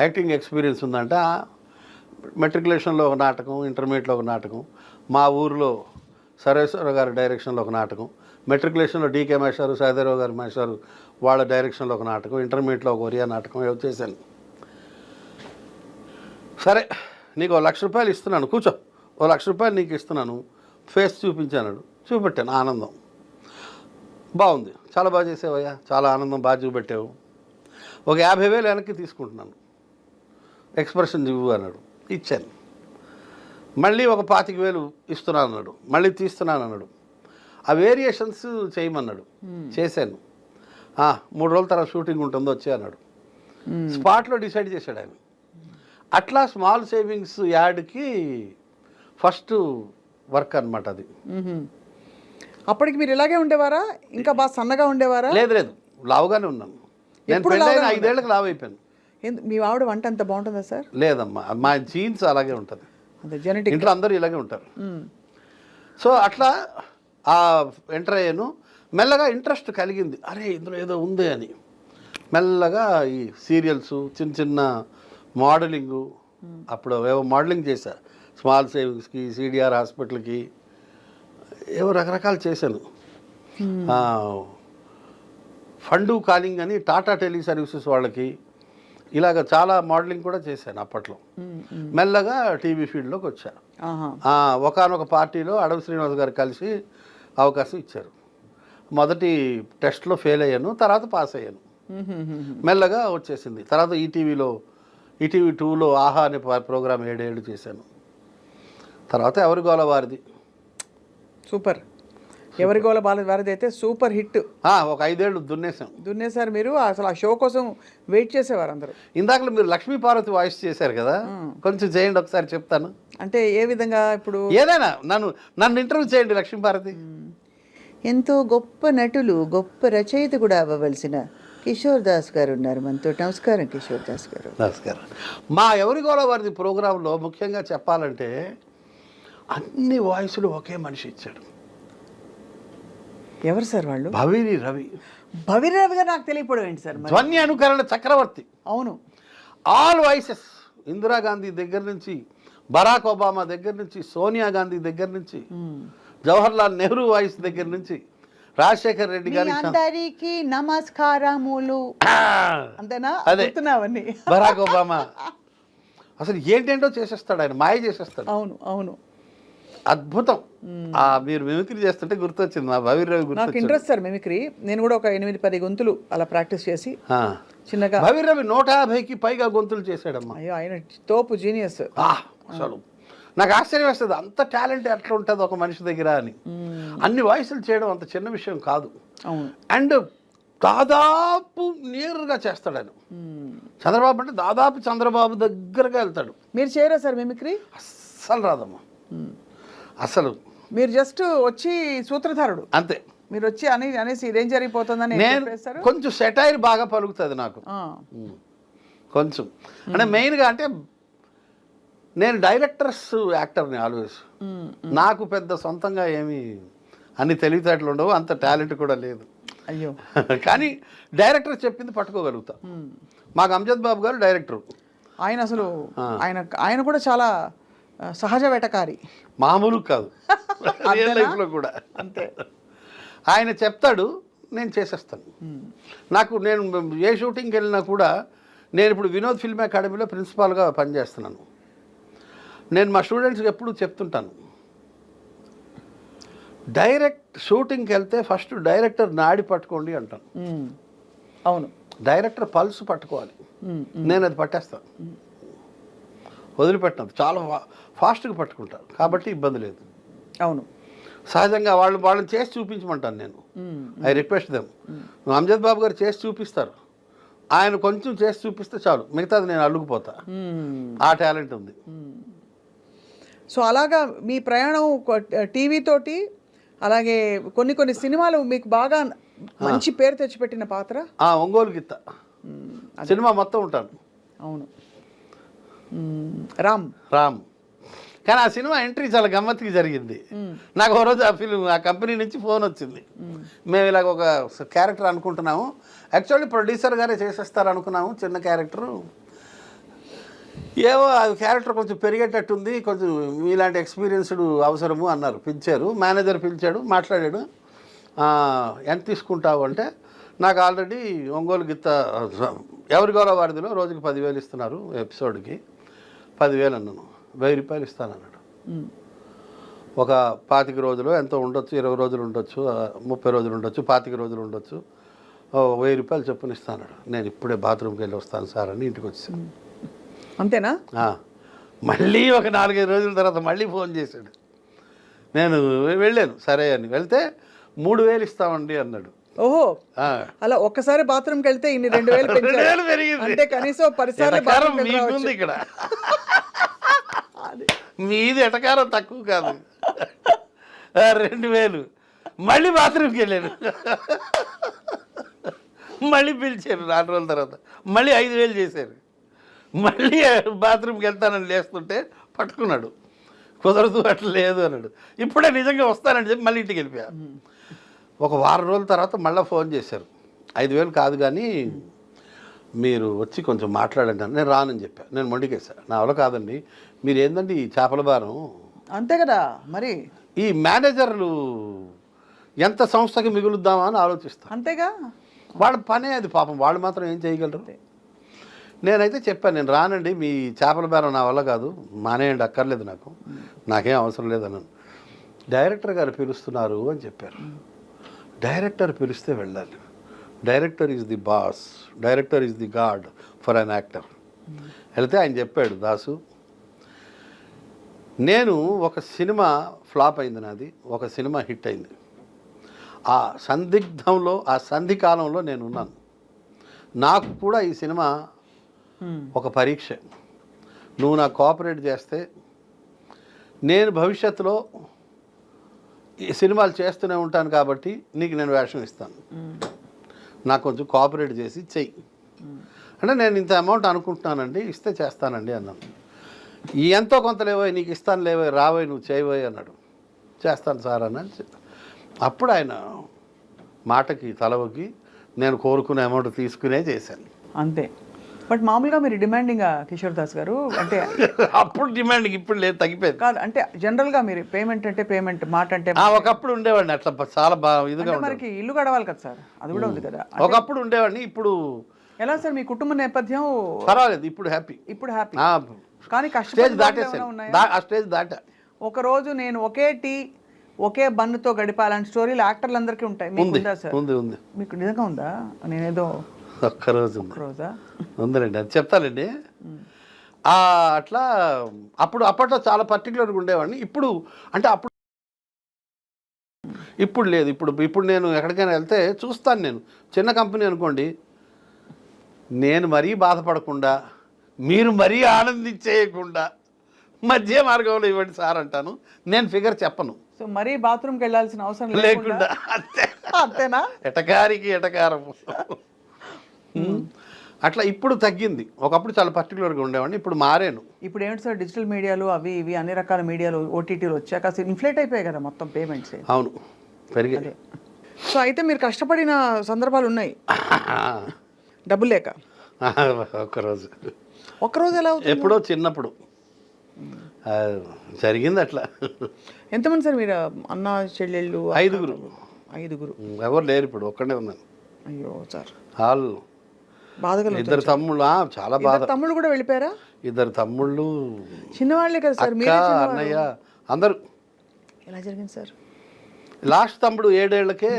acting experience ఉందంటే, మెట్రికులేషన్లో ఒక నాటకం, ఇంటర్మీడియట్లో ఒక నాటకం, మా ఊరిలో సర్వేశ్వర గారి డైరెక్షన్లో ఒక నాటకం, మెట్రికులేషన్లో డీకే మేషారు, సహదేరావు గారి మేషారు వాళ్ళ డైరెక్షన్లో ఒక నాటకం, ఇంటర్మీడియట్లో ఒక ఒరియా నాటకం ఏదో చేశాను. సరే నీకు 1 లక్ష రూపాయలు ఇస్తున్నాను, కూర్చో, 1 లక్ష రూపాయలు నీకు ఇస్తున్నాను, ఫేస్ చూపించాను. చూపెట్టాను, ఆనందం. బాగుంది, చాలా బాగా చేసావయ్యా, చాలా ఆనందం, బాగా చూపెట్టావు, ఒక 50,000 వెనక్కి తీసుకుంటున్నాను, ఎక్స్ప్రెషన్ ఇవ్వు అన్నాడు. ఇచ్చాను. మళ్ళీ ఒక 25,000 ఇస్తున్నాను అన్నాడు, మళ్ళీ తీస్తున్నాను అన్నాడు. ఆ వేరియేషన్స్ చేయమన్నాడు, చేశాను. 3 రోజుల తర్వాత షూటింగ్ ఉంటుందో వచ్చే అన్నాడు. స్పాట్లో డిసైడ్ చేశాడు ఆయన. అట్లా స్మాల్ సేవింగ్స్ యాడ్కి ఫస్ట్ వర్క్ అనమాట అది. అప్పటికి మీరు ఇలాగే ఉండేవారా? ఇంకా బాగా సన్నగా ఉండేవారా? లేదు లేదు, లావుగానే ఉన్నాను. నేను పెళ్ళైన 5 ఏళ్ళకి లావు అయిపోయాను. మీ ఆవిడ వంట అంత బాగుంటుందా సార్? లేదమ్మా, మా జీన్స్ అలాగే ఉంటుంది, జెనెటిక్. ఇంట్లో అందరూ ఇలాగే ఉంటారు. సో అట్లా ఎంటర్ అయ్యాను. మెల్లగా ఇంట్రెస్ట్ కలిగింది, అరే ఇందులో ఏదో ఉంది అని. మెల్లగా ఈ సీరియల్స్, చిన్న చిన్న మోడలింగు, అప్పుడు ఏవో మోడలింగ్ చేశా, స్మాల్ సేవింగ్స్కి, సిడిఆర్ హాస్పిటల్కి, ఏవో రకరకాలు చేశాను. ఫండు కాలింగ్ అని టాటా టెలి సర్వీసెస్ వాళ్ళకి, ఇలాగ చాలా మోడలింగ్ కూడా చేశాను అప్పట్లో. మెల్లగా టీవీ ఫీల్డ్లోకి వచ్చా. ఒకానొక పార్టీలో అడవి శ్రీనివాస్ గారు కలిసి అవకాశం ఇచ్చారు. మొదటి టెస్ట్లో ఫెయిల్ అయ్యాను, తర్వాత పాస్ అయ్యాను. మెల్లగా వచ్చేసింది. తర్వాత ఈటీవీ 2లో ఆహా అనే ప్రోగ్రామ్ 7 ఏళ్ళు చేశాను. తర్వాత ఎవరి గోల వారిది సూపర్. ఎవరి గోల వారిది అయితే సూపర్ హిట్. ఒక 5 ఏళ్ళు దున్నేశారు మీరు. అసలు ఆ షో కోసం వెయిట్ చేసేవారు అందరూ. ఇందాకలో మీరు లక్ష్మీ పార్వతి వాయిస్ చేశారు కదా, కొంచెం చేయండి ఒకసారి, చెప్తాను. అంటే ఏ విధంగా? ఇప్పుడు ఏదైనా నన్ను ఇంటర్వ్యూ చేయండి. లక్ష్మీ పార్వతి ఎంతో గొప్ప నటులు, గొప్ప రచయిత కూడా అవ్వవలసిన కిషోర్ దాస్ గారు ఉన్నారు మనతో. నమస్కారం కిషోర్ దాస్ గారు. నమస్కారం. మా ఎవరి గోల వారిది ప్రోగ్రాంలో ముఖ్యంగా చెప్పాలంటే అన్ని వాయిస్లు ఒకే మనిషి ఇచ్చాడు. ఎవరు సార్ వాళ్ళు? భవిరి రవి. భవిరి రవి గారు నాకు తెలియకపోవడం ఏంటి సార్? ధ్వని అనుకరణ చక్రవర్తి. అవును, ఆల్ వాయిసెస్, ఇందిరాగాంధీ దగ్గర నుంచి, బరాక్ ఒబామా దగ్గర నుంచి, సోనియా గాంధీ దగ్గర నుంచి, జవహర్లాల్ నెహ్రూ వాయిస్ దగ్గర నుంచి, రాజశేఖర్ రెడ్డి గారి అందరికీ నమస్కారములు, అంతేనా? అదే బరాక్ ఒబామా. అసలు ఏంటేంటో చేసేస్తాడు ఆయన, మాయ చేసేస్తాడు. అవును అవును, అద్భుతం. మీరు మిమిక్రీ చేస్తుంటే గుర్తొచ్చింది మా భవిర్ రవి. నాకు ఇంట్రెస్ట్ సార్ మిమిక్రీ. నేను కూడా ఒక 8-10 గొంతులు అలా ప్రాక్టీస్ చేసి చిన్నగా. భవిర్ రవి 150కి పైగా గొంతులు చేశాడమ్మా. అయ్యో, ఆయన తోపు జీనియస్. అసలు నాకు ఆశ్చర్యం వేస్తుంది, అంత టాలెంట్ ఎట్లా ఉంటుంది ఒక మనిషి దగ్గర అని. అన్ని వాయిస్లు చేయడం అంత చిన్న విషయం కాదు. అండ్ దాదాపు నేరుగా చేస్తాడు ఆయన. చంద్రబాబు అంటే దాదాపు చంద్రబాబు దగ్గరగా వెళ్తాడు. మీరు చేయరా సార్ మిమిక్రీ? అస్సలు రాదమ్మా, అసలు. మీరు జస్ట్ వచ్చి సూత్రధారుడు అంతే. మీరు వచ్చి అనేసి ఇదేం జరిగిపోతుందని నేను కొంచెం సెటైర్ బాగా పలుకుతుంది నాకు కొంచెం. అంటే మెయిన్గా అంటే నేను డైరెక్టర్స్ యాక్టర్ని ఆల్వేస్. నాకు పెద్ద సొంతంగా ఏమి అన్ని తెలివితేటలు ఉండవు, అంత టాలెంట్ కూడా లేదు. అయ్యో. కానీ డైరెక్టర్ చెప్పింది పట్టుకోగలుగుతా. మాకు అంజద్ బాబు గారు డైరెక్టరు. ఆయన అసలు ఆయన కూడా చాలా సహజ వేటకారి, మామూలు కాదు రియల్ లైఫ్లో కూడా. అంతే. ఆయన చెప్తాడు, నేను చేసేస్తాను. నేను ఏ షూటింగ్కి వెళ్ళినా కూడా, నేను ఇప్పుడు వినోద్ ఫిల్మ్ అకాడమీలో ప్రిన్సిపాల్గా పనిచేస్తున్నాను. నేను మా స్టూడెంట్స్కి ఎప్పుడు చెప్తుంటాను, డైరెక్ట్ షూటింగ్కి వెళ్తే ఫస్ట్ డైరెక్టర్ నాడి పట్టుకోండి అంటాను. అవును, డైరెక్టర్ పల్స్ పట్టుకోవాలి. నేను అది పట్టేస్తాను, వదిలిపెట్టినది చాలా ఫాస్ట్గా పట్టుకుంటాను, కాబట్టి ఇబ్బంది లేదు. అవును, సహజంగా వాళ్ళని చేసి చూపించమంటాను నేను. I request them. Amjad Babu గారు చేసి చూపిస్తారు, ఆయన కొంచెం చేసి చూపిస్తే చాలు, మిగతాది నేను అల్లుకుపోతా. ఆ టాలెంట్ ఉంది. సో అలాగా మీ ప్రయాణం టీవీ తోటి, అలాగే కొన్ని కొన్ని సినిమాలు మీకు బాగా మంచి పేరు తెచ్చిపెట్టిన పాత్ర ఒంగోలు గిత్త సినిమా మొత్తం ఉంటాను. అవును, రామ్. కానీ ఆ సినిమా ఎంట్రీ చాలా గమ్మత్తుగా జరిగింది. నాకు ఒక రోజు ఆ కంపెనీ నుంచి ఫోన్ వచ్చింది, మేము ఇలాగ ఒక క్యారెక్టర్ అనుకుంటున్నాము, యాక్చువల్లీ ప్రొడ్యూసర్ గారే చేసేస్తారు అనుకున్నాము, చిన్న క్యారెక్టరు, ఏవో అది క్యారెక్టర్ కొంచెం పెరిగేటట్టుంది, కొంచెం మీలాంటి ఎక్స్పీరియన్స్డ్ అవసరము అన్నారు. పిలిచారు, మేనేజర్ పిలిచాడు, మాట్లాడాడు. ఎంత తీసుకుంటావు అంటే, నాకు ఆల్రెడీ ఒంగోలు గిత్త ఎవరి గౌరవ వారిదిలో రోజుకి 10,000 ఇస్తున్నారు, ఎపిసోడ్కి 10,000 అన్నాను. 1,000 రూపాయలు ఇస్తానన్నాడు. ఒక 25 రోజులు ఎంతో ఉండొచ్చు, 20 రోజులు ఉండొచ్చు, 30 రోజులు ఉండొచ్చు, 25 రోజులు ఉండొచ్చు, 1,000 రూపాయలు చొప్పున ఇస్తానన్నాడు. నేను ఇప్పుడే బాత్రూమ్కి వెళ్ళి వస్తాను సార్ అని ఇంటికి వచ్చాను. అంతేనా? మళ్ళీ ఒక 4-5 రోజుల తర్వాత మళ్ళీ ఫోన్ చేశాడు. నేను వెళ్ళాను, సరే అని. వెళ్తే 3,000 ఇస్తామండి అన్నాడు. ఓహో, అలా ఒక్కసారి బాత్రూమ్కి వెళ్తే ఇన్ని 2,000 పెరిగింది. అంటే కనీసం 10 సార్లు మీకుంది ఇక్కడ, మీది ఎటకారం తక్కువ కాదు. 2,000 మళ్ళీ బాత్రూమ్కి వెళ్ళాను, మళ్ళీ పిలిచారు 4 రోజుల తర్వాత, మళ్ళీ 5,000 చేశారు. మళ్ళీ బాత్రూమ్కి వెళ్తానని లేస్తుంటే పట్టుకున్నాడు, కుదరదు అట్లా లేదు అన్నాడు. ఇప్పుడే నిజంగా వస్తానని చెప్పి మళ్ళీ ఇంటికి వెళ్ళిపోయా. ఒక వారం రోజుల తర్వాత మళ్ళీ ఫోన్ చేశారు, 5,000 కాదు కానీ మీరు వచ్చి కొంచెం మాట్లాడండి. నేను రానని చెప్పాను. నేను మొండికేసాను, నా వల్ల కాదండి, మీరు ఏందండి ఈ చేపల భారం. అంతే కదా మరి, ఈ మేనేజర్లు ఎంత సంస్థకి మిగులుద్దామా అని ఆలోచిస్తాను. అంతేగా, వాళ్ళ పనే అది. పాపం వాళ్ళు మాత్రం ఏం చేయగలరు. నేనైతే చెప్పాను, నేను రానండి, మీ చేపల బేరం నా వల్ల కాదు, మానేయండి, అక్కర్లేదు, నాకేం అవసరం లేదన్నాను. డైరెక్టర్ గారు పిలుస్తున్నారు అని చెప్పారు. డైరెక్టర్ పిలిస్తే వెళ్ళాలి. Director is the boss, director is the God for an actor. వెళ్తే ఆయన చెప్పాడు, దాసు, నేను ఒక సినిమా ఫ్లాప్ అయింది నాది, ఒక సినిమా హిట్ అయింది, ఆ సందిగ్ధంలో, ఆ సంధి కాలంలో నేను ఉన్నాను. నాకు కూడా ఈ సినిమా ఒక పరీక్ష. నువ్వు నాకు కోఆపరేట్ చేస్తే నేను భవిష్యత్తులో ఈ సినిమాలు చేస్తూనే ఉంటాను, కాబట్టి నీకు నేను వేషం ఇస్తాను, నాకు కొంచెం కోఆపరేట్ చేసి చెయ్యి అంటే, నేను ఇంత అమౌంట్ అనుకుంటున్నానండి, ఇస్తే చేస్తానండి అన్నాను. ఎంతో కొంత లేవోయ్, నీకు ఇస్తాను లేవోయ్, రావోయ్, నువ్వు చేయబోయ్ అన్నాడు. చేస్తాను సార్ అని చెప్పి అప్పుడు ఆయన మాటకి తలవకి నేను కోరుకునే అమౌంట్ తీసుకునే చేశాను. అంతే. బట్ మామూలుగా మీరు డిమాండింగ్ కిషోర్ దాస్ గారు అంటే అప్పుడు డిమాండింగ్, ఇప్పుడు లేదు, తగ్గిపోయింది. కాదు అంటే జనరల్గా మీరు పేమెంట్ అంటే పేమెంట్, మాట అంటే ఒకప్పుడు ఉండేవాడిని అట్లా, చాలా బాగా ఇదిగా. మనకి ఇల్లు గడవాలి కదా సార్, అది కూడా ఉంది కదా. ఒకప్పుడు ఉండేవాడిని, ఇప్పుడు ఎలా సార్ మీ కుటుంబ నేపథ్యం? పర్వాలేదు, ఇప్పుడు హ్యాపీ. ఇప్పుడు హ్యాపీ. కానీ స్టేజ్ దాటేసాను, ఆ స్టేజ్ దాటా. ఒకరోజు నేను ఒకే టీ ఒకే బన్నుతో గడిపాలని స్టోరీలు యాక్టర్లు అందరికీ ఉంటాయి, మీకు ఉందా సార్? ఉంది. మీకు నిజంగా ఉందా? నేనేదో ఒక్కరోజు రోజా ఉందండి, అది చెప్తానండి. అట్లా అప్పట్లో చాలా పర్టికులర్గా ఉండేవాడిని. ఇప్పుడు అంటే ఇప్పుడు లేదు. ఇప్పుడు నేను ఎక్కడికైనా వెళ్తే చూస్తాను. నేను చిన్న కంపెనీ అనుకోండి, నేను మరీ బాధపడకుండా, మీరు మరీ ఆనందించేయకుండా మధ్య మార్గంలో ఇవ్వండి సార్ అంటాను. నేను ఫిగర్ చెప్పను. సో మరీ బాత్రూమ్కి వెళ్ళాల్సిన అవసరం లేకుండా, అంతేనా? ఎటకారికి ఎటకారము. అట్లా ఇప్పుడు తగ్గింది. ఒకప్పుడు చాలా పర్టికులర్గా ఉండేవాడిని, ఇప్పుడు మారాను. ఇప్పుడు ఏంటి సార్ డిజిటల్ మీడియాలు అవి ఇవి అన్ని రకాల మీడియాలు ఓటీటీలు వచ్చాక అసలు ఇన్ఫ్లేట్ అయిపోయాయి కదా మొత్తం పేమెంట్స్. అవును, పెరిగాయి. సో అయితే మీరు కష్టపడిన సందర్భాలు ఉన్నాయి డబ్బులు లేక. ఒక్కరోజు ఒక్కరోజు ఎలా అవుతుంది? ఎప్పుడో చిన్నప్పుడు జరిగింది అట్లా. ఎంతమంది సార్ మీరు అన్న చెల్లెళ్ళు? 5గురు. 5గురు. ఎవరు లేరు, ఇప్పుడు ఒక్కడే ఉన్నాను. అయ్యో సార్ వాళ్ళు బాధగా. 2 తమ్ముళ్ళు. చాలా బాధ. తమ్ముళ్ళు కూడా వెళ్ళిపోయారా? 2 తమ్ముళ్ళు, చిన్నవాళ్ళే కదా సార్ అక్క, మీరే అన్నయ్య అందరూ. ఎలా జరిగింది సార్? లాస్ట్ తమ్ముడు 7 ఏళ్లకే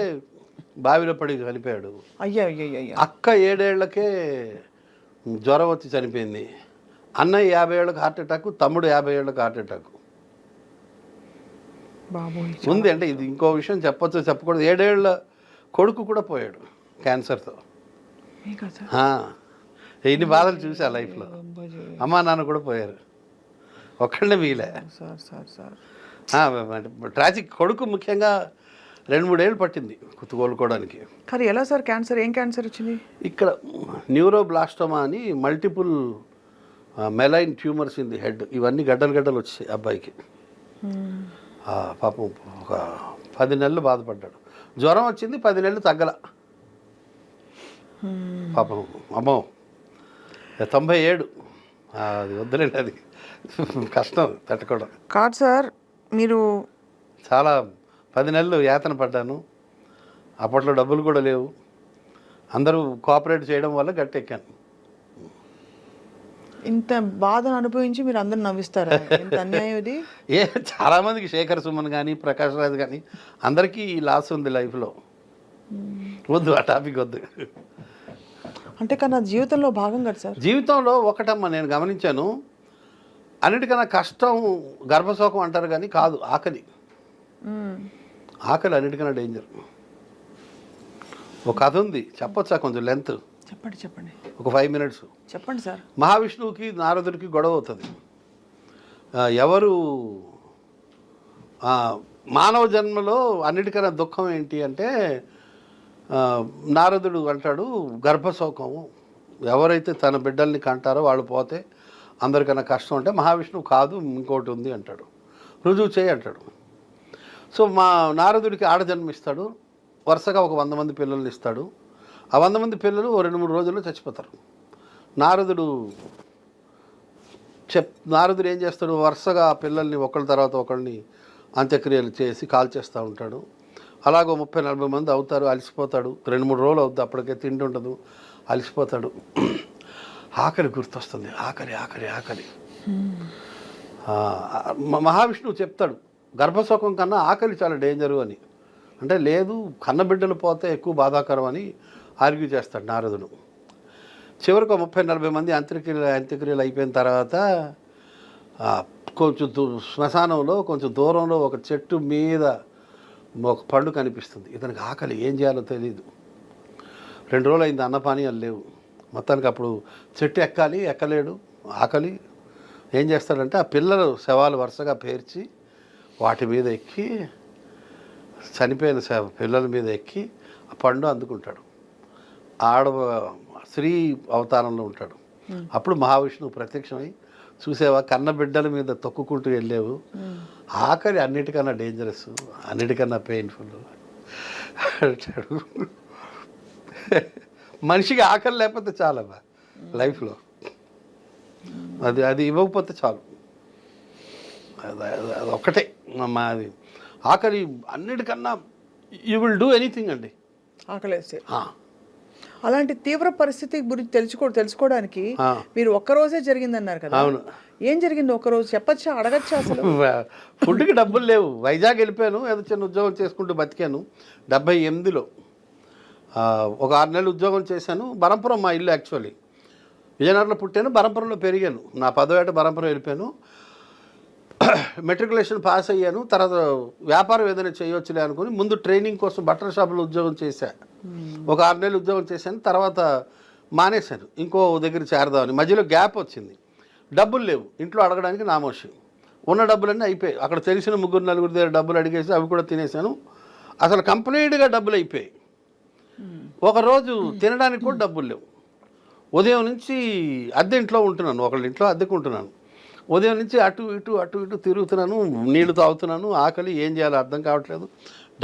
బావిలో పడి చనిపోయాడు. అయ్యా అయ్యా అయ్యా. అక్క 7 ఏళ్లకే జ్వరం వచ్చి చనిపోయింది. అన్నయ్య 50 ఏళ్ళకి హార్ట్ అటాక్, తమ్ముడు 50 ఏళ్ళకి హార్ట్ అటాక్ బాబోయ్. ఉంది. అంటే ఇది ఇంకో విషయం చెప్పొచ్చు చెప్పకూడదు, 7 ఏళ్ళ కొడుకు కూడా పోయాడు క్యాన్సర్తో. ఇన్ని బాధలు చూసా లైఫ్లో. అమ్మా నాన్న కూడా పోయారు, ఒక్కళ్ళే మిగిలే. Sir sir sir tragic. కొడుకు ముఖ్యంగా 2-3 ఏళ్ళు పట్టింది కోలుకోవడానికి. కానీ ఎలా సార్ క్యాన్సర్? ఏం క్యాన్సర్ వచ్చింది? ఇక్కడ న్యూరోబ్లాస్టోమా అని multiple మెలైన్ tumours in the head. ఇవన్నీ గడ్డలు వచ్చాయి అబ్బాయికి. పాపం ఒక 10 నెలలు బాధపడ్డాడు. జ్వరం వచ్చింది, 10 నెలలు తగ్గల పాపం. అమ్మో 97. అది వద్దులేండి, అది కష్టం తట్టుకోవడం. కాదు సార్, మీరు చాలా 10 నెలలు యాతన పడ్డాను. అప్పట్లో డబ్బులు కూడా లేవు, అందరూ కోఆపరేట్ చేయడం వల్ల గట్టెక్కాను. ఇంత బాధను అనుభవించి మీరు అందరూ నవ్విస్తారా? ఇంత అన్యాయం ఇది. చాలామందికి శేఖర్ సుమన్ కానీ ప్రకాష్ రాజ్ కానీ అందరికీ లాస్ ఉంది లైఫ్లో. వద్దు, ఆ టాపిక్ వద్దు. అంటే కన్నా జీవితంలో భాగం కదా సార్. జీవితంలో ఒకటమ్మా నేను గమనించాను, అన్నిటికన్నా కష్టం గర్భశోకం అంటారు కానీ కాదు, ఆకలి. ఆకలి అన్నిటికన్నా డేంజర్. ఒక కథ ఉంది, చెప్పొచ్చా? కొంచెం లెంత్. చెప్పండి చెప్పండి. ఒక 5 minutes. చెప్పండి సార్. మహావిష్ణువుకి నారదుడికి గొడవ అవుతుంది. ఎవరు మానవ జన్మలో అన్నిటికన్నా దుఃఖం ఏంటి అంటే, నారదుడు అంటాడు గర్భశోకం. ఎవరైతే తన బిడ్డల్ని కంటారో వాళ్ళు పోతే అందరికన్నా కష్టం. అంటే మహావిష్ణువు కాదు, ఇంకోటి ఉంది అంటాడు. రుజువు చేయి అంటాడు. సో మా నారదుడికి ఆడజన్మిస్తాడు. వరుసగా ఒక 100 మంది పిల్లల్ని ఇస్తాడు. ఆ 100 మంది పిల్లలు 2-3 రోజుల్లో చచ్చిపోతారు. నారదుడు ఏం చేస్తాడు, వరుసగా ఆ పిల్లల్ని ఒకళ్ళ తర్వాత ఒకళ్ళని అంత్యక్రియలు చేసి కాల్చేస్తూ ఉంటాడు. అలాగో 30-40 మంది అవుతారు. అలసిపోతాడు. 2-3 రోజులు అవుతుంది, అప్పటికే తిండి ఉండదు, అలసిపోతాడు. ఆకలి గుర్తొస్తుంది. ఆకలి ఆకలి ఆకలి. మహావిష్ణువు చెప్తాడు గర్భశోకం కన్నా ఆకలి చాలా డేంజరు అని. అంటే లేదు, కన్నబిడ్డలు పోతే ఎక్కువ బాధాకరం అని ఆర్గ్యూ చేస్తాడు నారదుడు. చివరికి 30-40 మంది అంత్యక్రియలు అయిపోయిన తర్వాత కొంచెం శ్మశానంలో కొంచెం దూరంలో ఒక చెట్టు మీద ఒక పండు కనిపిస్తుంది. ఇతనికి ఆకలి, ఏం చేయాలో తెలియదు. 2 రోజులు అయింది, అన్నపానీయాలు లేవు. మొత్తానికి అప్పుడు చెట్టు ఎక్కలేడు, ఆకలి. ఏం చేస్తాడంటే ఆ పిల్లలు శవాలు వరుసగా పేర్చి వాటి మీద ఎక్కి, చనిపోయిన పిల్లల మీద ఎక్కి ఆ పండు అందుకుంటాడు. స్త్రీ అవతారంలో ఉంటాడు. అప్పుడు మహావిష్ణువు ప్రత్యక్షమై, చూసేవా కన్న బిడ్డల మీద తొక్కుకుంటూ వెళ్ళేవు, ఆకలి అన్నిటికన్నా డేంజరస్, అన్నిటికన్నా పెయిన్ఫుల్ అంటాడు. మనిషికి ఆకలి లేకపోతే చాలమ్మా లైఫ్లో, అది ఇవ్వకపోతే చాలు. అది ఒక్కటే అది ఆకలి. అన్నిటికన్నా యూ విల్ డూ ఎనీథింగ్ అండి ఆకలేస్తే. అలాంటి తీవ్ర పరిస్థితి గురించి తెలుసుకోవడానికి మీరు ఒక్కరోజే జరిగిందన్నారు కదా. అవును. ఏం జరిగింది ఒక్కరోజు చెప్పచ్చా, అడగచ్చా? అసలు ఫుడ్కి డబ్బులు లేవు. వైజాగ్ వెళ్ళిపోయాను, ఏదో చిన్న ఉద్యోగం చేసుకుంటూ బతికాను. 78లో ఒక 6 నెలలు ఉద్యోగం చేశాను. బరంపురం మా ఇల్లు. యాక్చువల్లీ విజయనగరంలో పుట్టాను, బరంపురంలో పెరిగాను. నా 10వ ఏట బరంపురం వెళ్ళిపోయాను. మెట్రికులేషన్ పాస్ అయ్యాను. తర్వాత వ్యాపారం ఏదైనా చేయొచ్చులే అనుకుని ముందు ట్రైనింగ్ కోసం బట్టల షాపులో ఉద్యోగం చేశాను. ఒక 6 నెలలు ఉద్యోగం చేశాను. తర్వాత మానేశాను, ఇంకో దగ్గర చేరదామని. మధ్యలో గ్యాప్ వచ్చింది. డబ్బులు లేవు, ఇంట్లో అడగడానికి నామోషి. ఉన్న డబ్బులన్నీ అయిపోయాయి. అక్కడ తెలిసిన 3-4 దగ్గర డబ్బులు అడిగేసి అవి కూడా తినేశాను. అసలు కంప్లీట్గా డబ్బులు అయిపోయాయి. ఒకరోజు తినడానికి కూడా డబ్బులు లేవు. ఉదయం నుంచి అద్దె ఇంట్లో ఉంటున్నాను, ఒకళ్ళ ఇంట్లో అద్దెకు ఉంటున్నాను. ఉదయం నుంచి అటు ఇటు తిరుగుతున్నాను, నీళ్లు తాగుతున్నాను, ఆకలి, ఏం చేయాలో అర్థం కావట్లేదు,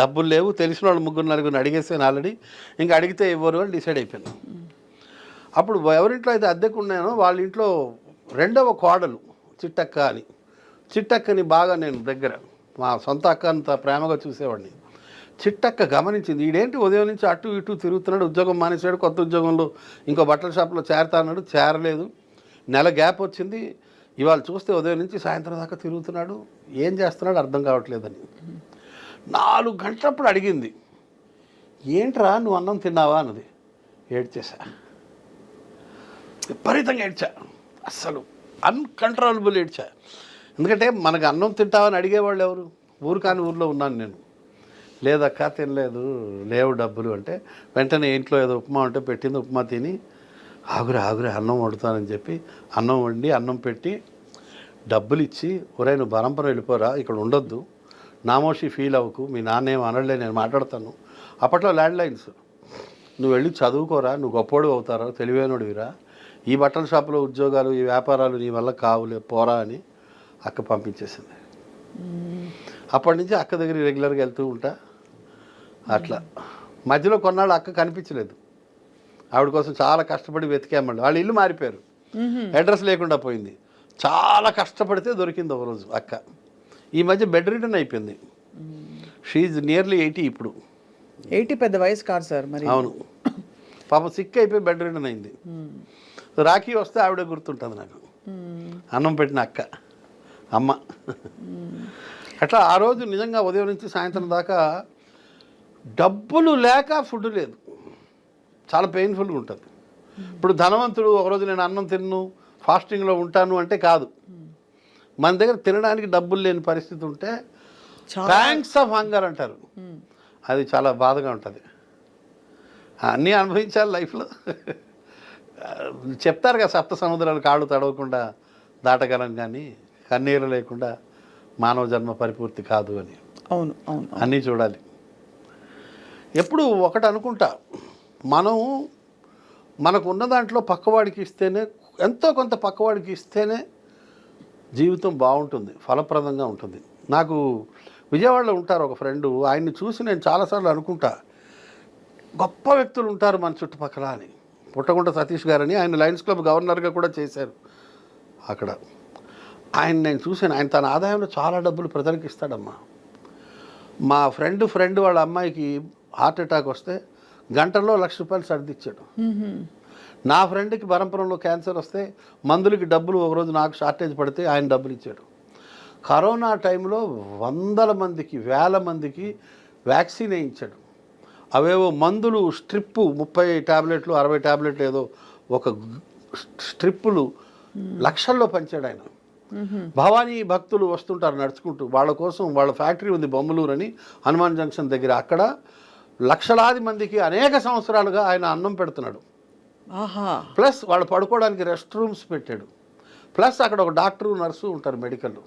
డబ్బులు లేవు. తెలిసిన వాళ్ళు 3-4 అడిగేసాను ఆల్రెడీ, ఇంకా అడిగితే ఇవ్వరు అని డిసైడ్ అయిపోయాను. అప్పుడు ఎవరింట్లో అయితే అద్దెకు ఉన్నానో వాళ్ళ ఇంట్లో రెండవ కోడలు చిట్టక్క అని, చిట్టక్కని బాగా నేను దగ్గర మా సొంత అక్క అంత ప్రేమగా చూసేవాడిని. చిట్టక్క గమనించింది, ఈడేంటి ఉదయం నుంచి అటు ఇటు తిరుగుతున్నాడు, ఉద్యోగం మానేశాడు, కొత్త ఉద్యోగంలో ఇంకో బట్టల షాప్లో చేరతా అన్నాడు, చేరలేదు. నెల గ్యాప్ వచ్చింది, ఇవాళ చూస్తే ఉదయం నుంచి సాయంత్రం దాకా తిరుగుతున్నాడు, ఏం చేస్తున్నాడు అర్థం కావట్లేదని. 4 గంటలప్పుడు అడిగింది, ఏంట్రా నువ్వు అన్నం తిన్నావా అన్నది. ఏడ్చేసా, విపరీతంగా ఏడ్చా, అస్సలు అన్కంట్రోలబుల్ ఏడ్చా. ఎందుకంటే మనకు అన్నం తింటావని అడిగేవాళ్ళు ఎవరు? ఊరు కాని ఊర్లో ఉన్నాను నేను. లేదక్క తినలేదు, లేవు డబ్బులు అంటే వెంటనే ఇంట్లో ఏదో ఉప్మా ఉంటే పెట్టింది, ఉప్మా తిని ఆగురే అన్నం వండుతానని చెప్పి అన్నం వండి అన్నం పెట్టి డబ్బులు ఇచ్చి, ఒరే నువ్వు బరంపురం వెళ్ళిపోరా, ఇక్కడ ఉండొద్దు, నామోషి ఫీల్ అవ్వకు, మీ నాన్న ఏం అనలే, నేను మాట్లాడతాను. అప్పట్లో ల్యాండ్లైన్స్, నువ్వు వెళ్ళి చదువుకోరా, నువ్వు గొప్పోడు అవుతారా, తెలివైనడివిరా, ఈ బట్టల షాపులో ఉద్యోగాలు ఈ వ్యాపారాలు నీ వల్ల కావులే, పోరా అని అక్క పంపించేసింది. అప్పటి నుంచి అక్క దగ్గర రెగ్యులర్గా వెళ్తూ ఉంటా. అట్లా మధ్యలో కొన్నాళ్ళు అక్క కనిపించలేదు, ఆవిడ కోసం చాలా కష్టపడి వెతికామండి. వాళ్ళ ఇల్లు మారిపోయారు, అడ్రస్ లేకుండా పోయింది. చాలా కష్టపడితే దొరికింది ఒకరోజు అక్క. ఈ మధ్య బెడ్ రిటర్న్ అయిపోయింది. షీఈ్ నియర్లీ 80 ఇప్పుడు. 80 పెద్ద వయసు కాదు సార్ మరి. అవును, పాపం సిక్ అయిపోయి బెడ్ రిటర్న్ అయింది. రాఖీ వస్తే ఆవిడే గుర్తుంటుంది నాకు, అన్నం పెట్టిన అక్క, అమ్మ. అట్లా ఆ రోజు నిజంగా ఉదయం నుంచి సాయంత్రం దాకా డబ్బులు లేక ఫుడ్ లేదు, చాలా పెయిన్ఫుల్గా ఉంటుంది. ఇప్పుడు ధనవంతుడు ఒకరోజు నేను అన్నం తిన్ను, ఫాస్టింగ్లో ఉంటాను అంటే కాదు. మన దగ్గర తినడానికి డబ్బులు లేని పరిస్థితి ఉంటే థ్యాంక్స్ ఆఫ్ హంగర్ అంటారు, అది చాలా బాధగా ఉంటుంది. అన్నీ అనుభవించాలి లైఫ్లో. చెప్తారు కదా, 7 సముద్రాలు కాళ్ళు తడవకుండా దాటగలం, కానీ కన్నీరు లేకుండా మానవ జన్మ పరిపూర్తి కాదు అని. అవును అవును, అన్నీ చూడాలి. ఎప్పుడు ఒకటి అనుకుంటా, మనకు ఉన్న దాంట్లో పక్కవాడికి ఇస్తేనే, ఎంతో కొంత పక్కవాడికి ఇస్తేనే జీవితం బాగుంటుంది, ఫలప్రదంగా ఉంటుంది. నాకు విజయవాడలో ఉంటారు ఒక ఫ్రెండు, ఆయన్ని చూసి నేను చాలాసార్లు అనుకుంటా, గొప్ప వ్యక్తులు ఉంటారు మన చుట్టుపక్కల అని. పుట్టగుంట సతీష్ గారని, ఆయన లయన్స్ క్లబ్ గవర్నర్గా కూడా చేశారు అక్కడ. ఆయన నేను చూశాను, ఆయన తన ఆదాయంలో చాలా డబ్బులు ప్రజలకు ఇస్తాడమ్మా. మా ఫ్రెండ్ వాళ్ళ అమ్మాయికి హార్ట్ అటాక్ వస్తే గంటల్లో ₹1,00,000 సర్దిచ్చాడు. నా ఫ్రెండ్కి బరంపురంలో క్యాన్సర్ వస్తే మందులకి డబ్బులు ఒకరోజు నాకు షార్టేజ్ పడితే ఆయన డబ్బులు ఇచ్చాడు. కరోనా టైంలో 100 మందికి 1000 మందికి వ్యాక్సిన్ వేయించాడు. అవేవో మందులు స్ట్రిప్పు 30 టాబ్లెట్లు 60 టాబ్లెట్లు ఏదో ఒక స్ట్రిప్పులు లక్షల్లో పంచాడు ఆయన. భవానీ భక్తులు వస్తుంటారు నడుచుకుంటూ, వాళ్ళ కోసం వాళ్ళ ఫ్యాక్టరీ ఉంది బొమ్మలూరు అని, హనుమాన్ జంక్షన్ దగ్గర. అక్కడ లక్షలాది మందికి అనేక సంవత్సరాలుగా ఆయన అన్నం పెడుతున్నాడు. ప్లస్ వాళ్ళు పడుకోవడానికి రెస్ట్ రూమ్స్ పెట్టాడు. ప్లస్ అక్కడ ఒక డాక్టరు నర్సు ఉంటారు మెడికల్.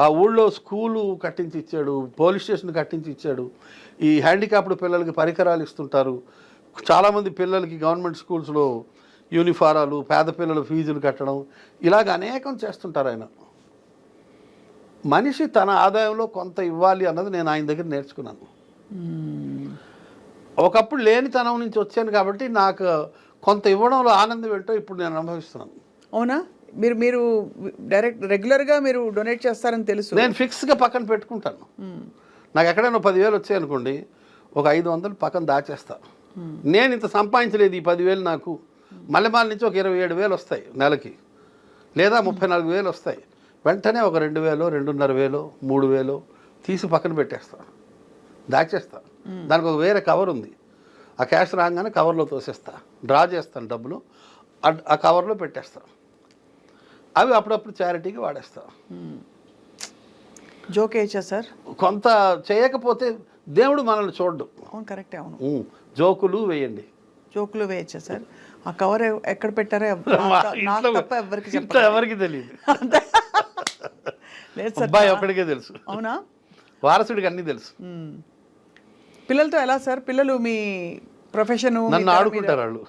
ఆ ఊళ్ళో స్కూలు కట్టించి ఇచ్చాడు, పోలీస్ స్టేషన్ కట్టించి ఇచ్చాడు. ఈ హ్యాండిక్యాప్డ్ పిల్లలకి పరికరాలు ఇస్తుంటారు. చాలామంది పిల్లలకి గవర్నమెంట్ స్కూల్స్లో యూనిఫారాలు, పేద పిల్లల ఫీజులు కట్టడం, ఇలాగ అనేకం చేస్తుంటారు ఆయన. మనిషి తన ఆదాయంలో కొంత ఇవ్వాలి అన్నది నేను ఆయన దగ్గర నేర్చుకున్నాను. ఒకప్పుడు లేనితనం నుంచి వచ్చాను కాబట్టి నాకు కొంత ఇవ్వడంలో ఆనందం ఏంటో ఇప్పుడు నేను అనుభవిస్తున్నాను. అవునా? మీరు రెగ్యులర్గా మీరు డొనేట్ చేస్తారని తెలుసు. నేను ఫిక్స్గా పక్కన పెట్టుకుంటాను. నాకు ఎక్కడైనా 10,000 వచ్చాయనుకోండి, ఒక 500 పక్కన దాచేస్తా. నేను ఇంత సంపాదించలేదు, ఈ 10,000 నాకు మల్లెమాల నుంచి ఒక 27,000 వస్తాయి నెలకి, లేదా 34,000 వస్తాయి. వెంటనే ఒక 2,000, 2,500, 3,000 తీసి పక్కన పెట్టేస్తా, దాచేస్తా. దానికి ఒక వేరే కవర్ ఉంది, ఆ క్యాష్ రాగానే కవర్లో తోసేస్తా, డ్రా చేస్తాను డబ్బులు, ఆ కవర్లో పెట్టేస్తా. అవి అప్పుడప్పుడు చారిటీకి వాడేస్తా. జోక్ వేయచ్చా సార్? కొంత చేయకపోతే దేవుడు మనల్ని చూడడు. అవును, కరెక్టే. అవును, జోకులు వేయండి. జోకులు వేయచ్చా సార్? ఆ కవర్ ఎక్కడ పెట్టారో ఎవరికి తెలియదు, లేదు సార్, అబ్బాయి ఒక్కడికే తెలుసు. అవునా? వారసుడికి అన్నీ తెలుసు. పిల్లలతో ఎలా సార్? పిల్లలు మీ ప్రొఫెషన్ నన్ను ఆడుకుంటారు వాళ్ళు.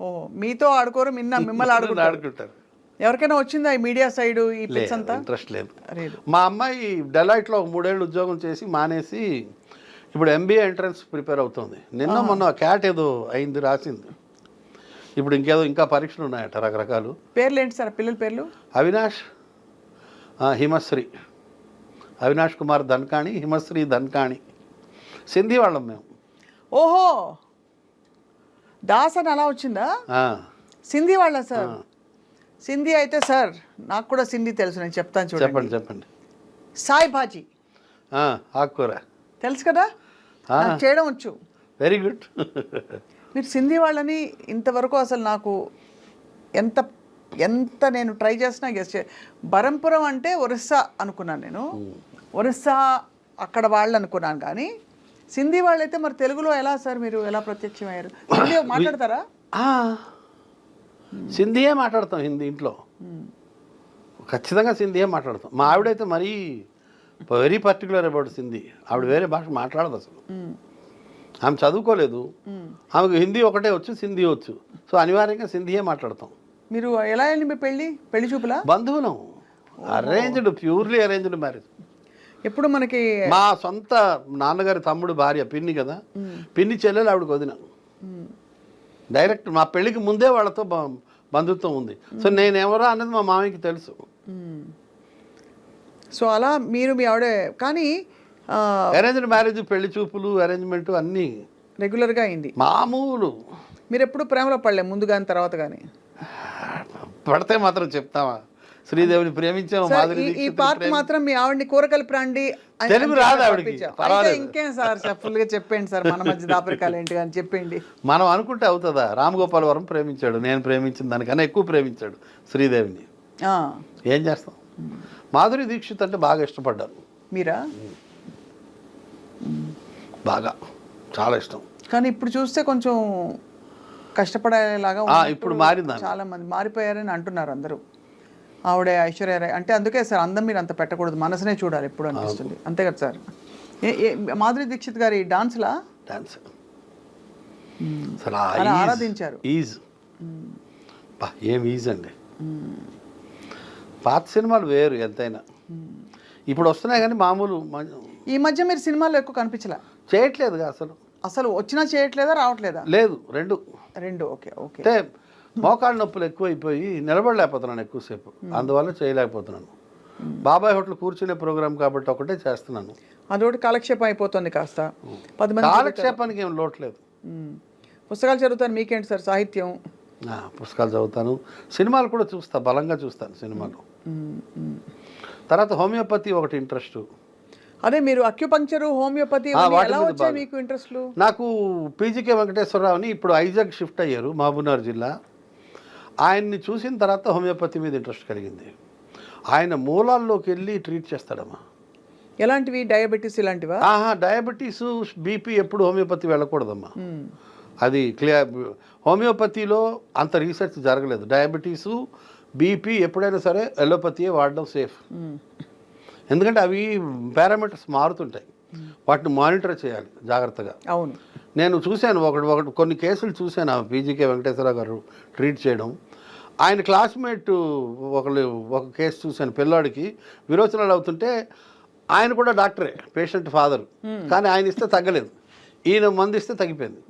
ఓ మీతో ఆడుకోరు, మిమ్మల్ని ఆడుకుంటారు. ఆడుకుంటారు. ఎవరికైనా వచ్చిందా ఈ మీడియా సైడ్ ఈ పిక్స్ అంతా? ఇంట్రెస్ట్ లేదు. లేదు. మా అమ్మాయి డెలాయిట్లో 3 ఏళ్ళు ఉద్యోగం చేసి మానేసి ఇప్పుడు MBA ఎంట్రన్స్ ప్రిపేర్ అవుతుంది. నిన్న మొన్న క్యాట్ ఏదో అయింది, రాసింది. ఇప్పుడు ఇంకా పరీక్షలు ఉన్నాయట రకరకాలు. పేర్లు ఏంటి సార్ పిల్లల పేర్లు? అవినాష్, హిమశ్రీ, అవినాష్ కుమార్ ధన్కాణి, హిమశ్రీ ధన్కాణి. సింధీ వాళ్ళం మేము. ఓహో, దాస్ అని అలా వచ్చిందా? సింధీ వాళ్ళ సార్? సింధీ అయితే సార్ నాకు కూడా సింధీ తెలుసు, నేను చెప్తాను చూడండి. చెప్పండి. సాయి భాజీ ఆకుకూర తెలుసు కదా, నాకు చేయడం వచ్చు. Very good. మీరు సింధీ వాళ్ళని ఇంతవరకు అసలు నాకు ఎంత ఎంత నేను ట్రై చేసినా గెస్ట్ బరంపురం అంటే ఒరిస్సా అనుకున్నాను నేను, ఒరిస్సా అక్కడ వాళ్ళు అనుకున్నాను. కానీ సింధీ వాళ్ళైతే మరి తెలుగులో ఎలా సార్ మీరు ఎలా ప్రత్యక్షమయ్యారు? హిందీ మాట్లాడతారా? సింధీయే మాట్లాడతాం ఇంట్లో, ఖచ్చితంగా సింధీయే మాట్లాడతాం. మా ఆవిడైతే మరీ వెరీ పర్టికులర్ అబౌట్ సింధీ. ఆవిడ వేరే భాష మాట్లాడదు అసలు. ఆమె చదువుకోలేదు, ఆమెకు హిందీ ఒకటే వచ్చు, సింధీ వచ్చు. సో అనివార్యంగా సింధీయే మాట్లాడతాం. మీరు ఎలా వెళ్ళి మీ పెళ్లి చూపులా? బంధువులం, అరేంజ్డ్, ప్యూర్లీ అరేంజ్డ్ మ్యారేజ్. ఎప్పుడు మనకి మా సొంత నాన్నగారి తమ్ముడు భార్య, పిన్ని కదా, పిన్ని చెల్లెలు ఆవిడకి వదిన. డైరెక్ట్ మా పెళ్ళికి ముందే వాళ్ళతో బంధుత్వం ఉంది. సో నేనెవరో అన్నది మా మామయ్యకి తెలుసు. సో అలా మీరు మీ ఆవిడే. కానీ అరేంజ్డ్ మ్యారేజ్, పెళ్లి చూపులు, అరేంజ్మెంట్ అన్నీ రెగ్యులర్గా అయింది. మామూలు. మీరు ఎప్పుడు ప్రేమలో పడలే, ముందు కానీ తర్వాత కానీ? పడితే మాత్రం చెప్తావా? శ్రీదేవిని ప్రేమించాము, మాధురి ఈ పార్ట్ మాత్రం మీ ఆవిడని కూరగాయల ప్రాండి తెలుగు రాదు ఆవిడకి. ఇంకేం సార్ ఫుల్గా చెప్పండి సార్, మన మధ్య దాపరికాలు ఏంటి అని చెప్పండి. మనం అనుకుంటే అవుతుందా? రామగోపాల్ వరం ప్రేమించాడు, నేను ప్రేమించిన దానికన్నా ఎక్కువ ప్రేమించాడు శ్రీదేవిని. ఏం చేస్తాం? మాధురి దీక్షిత్ అంటే బాగా ఇష్టపడ్డాను. మీరా? బాగా, చాలా ఇష్టం. కానీ ఇప్పుడు చూస్తే కొంచెం కష్టపడేలాగా ఇప్పుడు మారిందా? చాలా మంది మారిపోయారని అంటున్నారు అందరూ. ఆవిడ ఐశ్వర్య రాయ్ అంటే అందుకే సార్ అందం మీరు అంత పెట్టకూడదు, మనసునే చూడాలి ఎప్పుడు అనిపిస్తుంది. అంతే కదా సార్? మాధురి దీక్షిత్ గారి డాన్స్లా డాన్స్ ఆరాధించారు. ఈజ్ ఏం ఈజ్ అండి. పాత సినిమాలు వేరు ఎంతైనా. ఇప్పుడు వస్తున్నాయి కానీ మామూలు. ఈ మధ్య మీరు సినిమాల్లో ఎక్కువ కనిపించలే? చేయట్లేదుగా అసలు వచ్చినా చేయట్లేదా, రావట్లేదా? లేదు, రెండు. ఓకే. అంటే మోకాళ్ళ నొప్పులు ఎక్కువైపోయి నిలబడలేకపోతున్నాను ఎక్కువసేపు, అందువల్ల చేయలేకపోతున్నాను. బాబాయ్ హోటల్ కూర్చునే ప్రోగ్రామ్ కాబట్టి ఒకటే చేస్తున్నాను. అదొకటి కాలక్షేపం అయిపోతుంది కాస్త. 10 మంది కాలక్షేపానికి ఏం లోట్లేదు. పుస్తకాలు చదువుతాను. మీకేంటి సార్ సాహిత్యం? పుస్తకాలు చదువుతాను, సినిమాలు కూడా చూస్తాను, బలంగా చూస్తాను సినిమాలు. తర్వాత హోమియోపతి ఒకటి ఇంట్రెస్ట్. అదే మీరు అక్యుపంక్చర్, హోమియోపతి ఎలా వచ్చాయి మీకు ఇంట్రెస్ట్లు? నాకు పీజీకే వెంకటేశ్వరరావుని ఇప్పుడు ఐజాగ్ షిఫ్ట్ అయ్యారు, మహబూబ్నగర్ జిల్లా. ఆయన్ని చూసిన తర్వాత హోమియోపతి మీద ఇంట్రెస్ట్ కలిగింది. ఆయన మూలాల్లోకి వెళ్ళి ట్రీట్ చేస్తాడమ్మా. ఎలాంటివి? డయాబెటీస్ ఇలాంటివా? డయాబెటీస్, బీపీ ఎప్పుడు హోమియోపతి వెళ్ళకూడదమ్మా. అది క్లియర్. హోమియోపతిలో అంత రీసెర్చ్ జరగలేదు. డయాబెటీసు, బీపీ ఎప్పుడైనా సరే ఎలోపతియే వాడడం సేఫ్. ఎందుకంటే అవి పారామీటర్స్ మారుతుంటాయి, వాటిని మానిటర్ చేయాలి జాగ్రత్తగా. అవును, నేను చూశాను కొన్ని కేసులు చూశాను. పీజీకే వెంకటేశ్వరరావు గారు ట్రీట్ చేయడం. ఆయన క్లాస్మేట్ ఒక కేసు చూశాను, పిల్లాడికి విరోచనాలు అవుతుంటే ఆయన కూడా డాక్టరే, పేషెంట్ ఫాదర్, కానీ ఆయన ఇస్తే తగ్గలేదు, ఈయన మందు ఇస్తే తగ్గిపోయింది.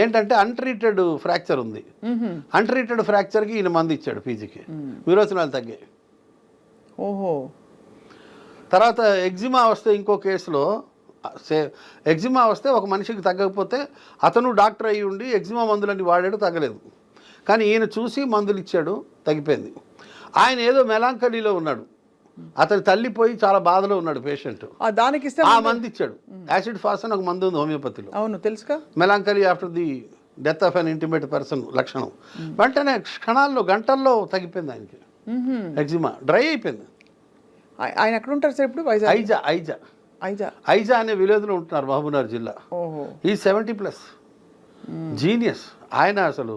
ఏంటంటే అన్ట్రీటెడ్ ఫ్రాక్చర్ ఉంది. అన్ట్రీటెడ్ ఫ్రాక్చర్కి ఈయన మందు ఇచ్చాడు, పీజీకి విరోచనాలు తగ్గాయి. ఓహో. తర్వాత ఎగ్జిమా వస్తే ఇంకో కేసులో ఎగ్జిమా వస్తే ఒక మనిషికి తగ్గకపోతే అతను డాక్టర్ అయ్యి ఉండి ఎగ్జిమా మందులన్నీ వాడాడు, తగ్గలేదు. కానీ ఈయన చూసి మందులు ఇచ్చాడు, తగ్గిపోయింది. ఆయన ఏదో మెలాంకలీలో ఉన్నాడు, అతని తల్లిపోయి చాలా బాధలో ఉన్నాడు పేషెంట్, దానికి ఆ మందు ఇచ్చాడు. యాసిడ్ ఫాస్ అని ఒక మందు ఉంది హోమియోపతిలో. అవును, తెలుసుగా. Melancholy after the death of an intimate person లక్షణం. వెంటనే క్షణాల్లో, గంటల్లో తగ్గిపోయింది ఆయనకి. ఎగ్జిమా డ్రై అయిపోయింది. ఆయన ఎక్కడ ఉంటారు సార్ ఇప్పుడు? ఐజా అనే విలేజ్లో ఉంటున్నారు, మహబూబ్నగర్ జిల్లా. ఈ 70+ జీనియస్ ఆయన. అసలు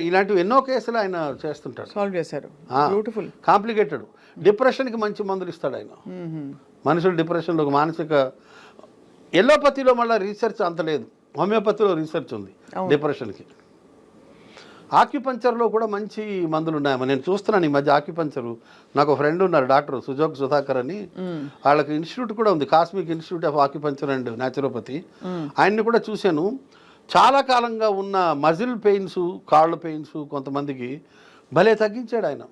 ఇలాంటివి ఎన్నో కేసులు ఆయన చేస్తుంటారు, సాల్వ్ చేశారు. బ్యూటిఫుల్. కాంప్లికేటెడ్ డిప్రెషన్కి మంచి మందులు ఇస్తాడు ఆయన. మనుషులు డిప్రెషన్లో మానసిక. ఎల్లోపతిలో మళ్ళీ రీసెర్చ్ అంత లేదు, హోమియోపతిలో రీసెర్చ్ ఉంది డిప్రెషన్కి. ఆక్యుపంచర్లో కూడా మంచి మందులు ఉన్నాయమ్మా. నేను చూస్తున్నాను ఈ మధ్య ఆక్యుపంచరు. నాకు ఒక ఫ్రెండ్ ఉన్నారు డాక్టర్ సుధాకర్ అని. వాళ్ళకి ఇన్స్టిట్యూట్ కూడా ఉంది, cosmic institute of acupuncture and naturopathy. ఆయన్ని కూడా చూశాను. చాలా కాలంగా ఉన్న మజిల్ పెయిన్స్, కాళ్ళ పెయిన్స్ కొంతమందికి భలే తగ్గించాడు ఆయన.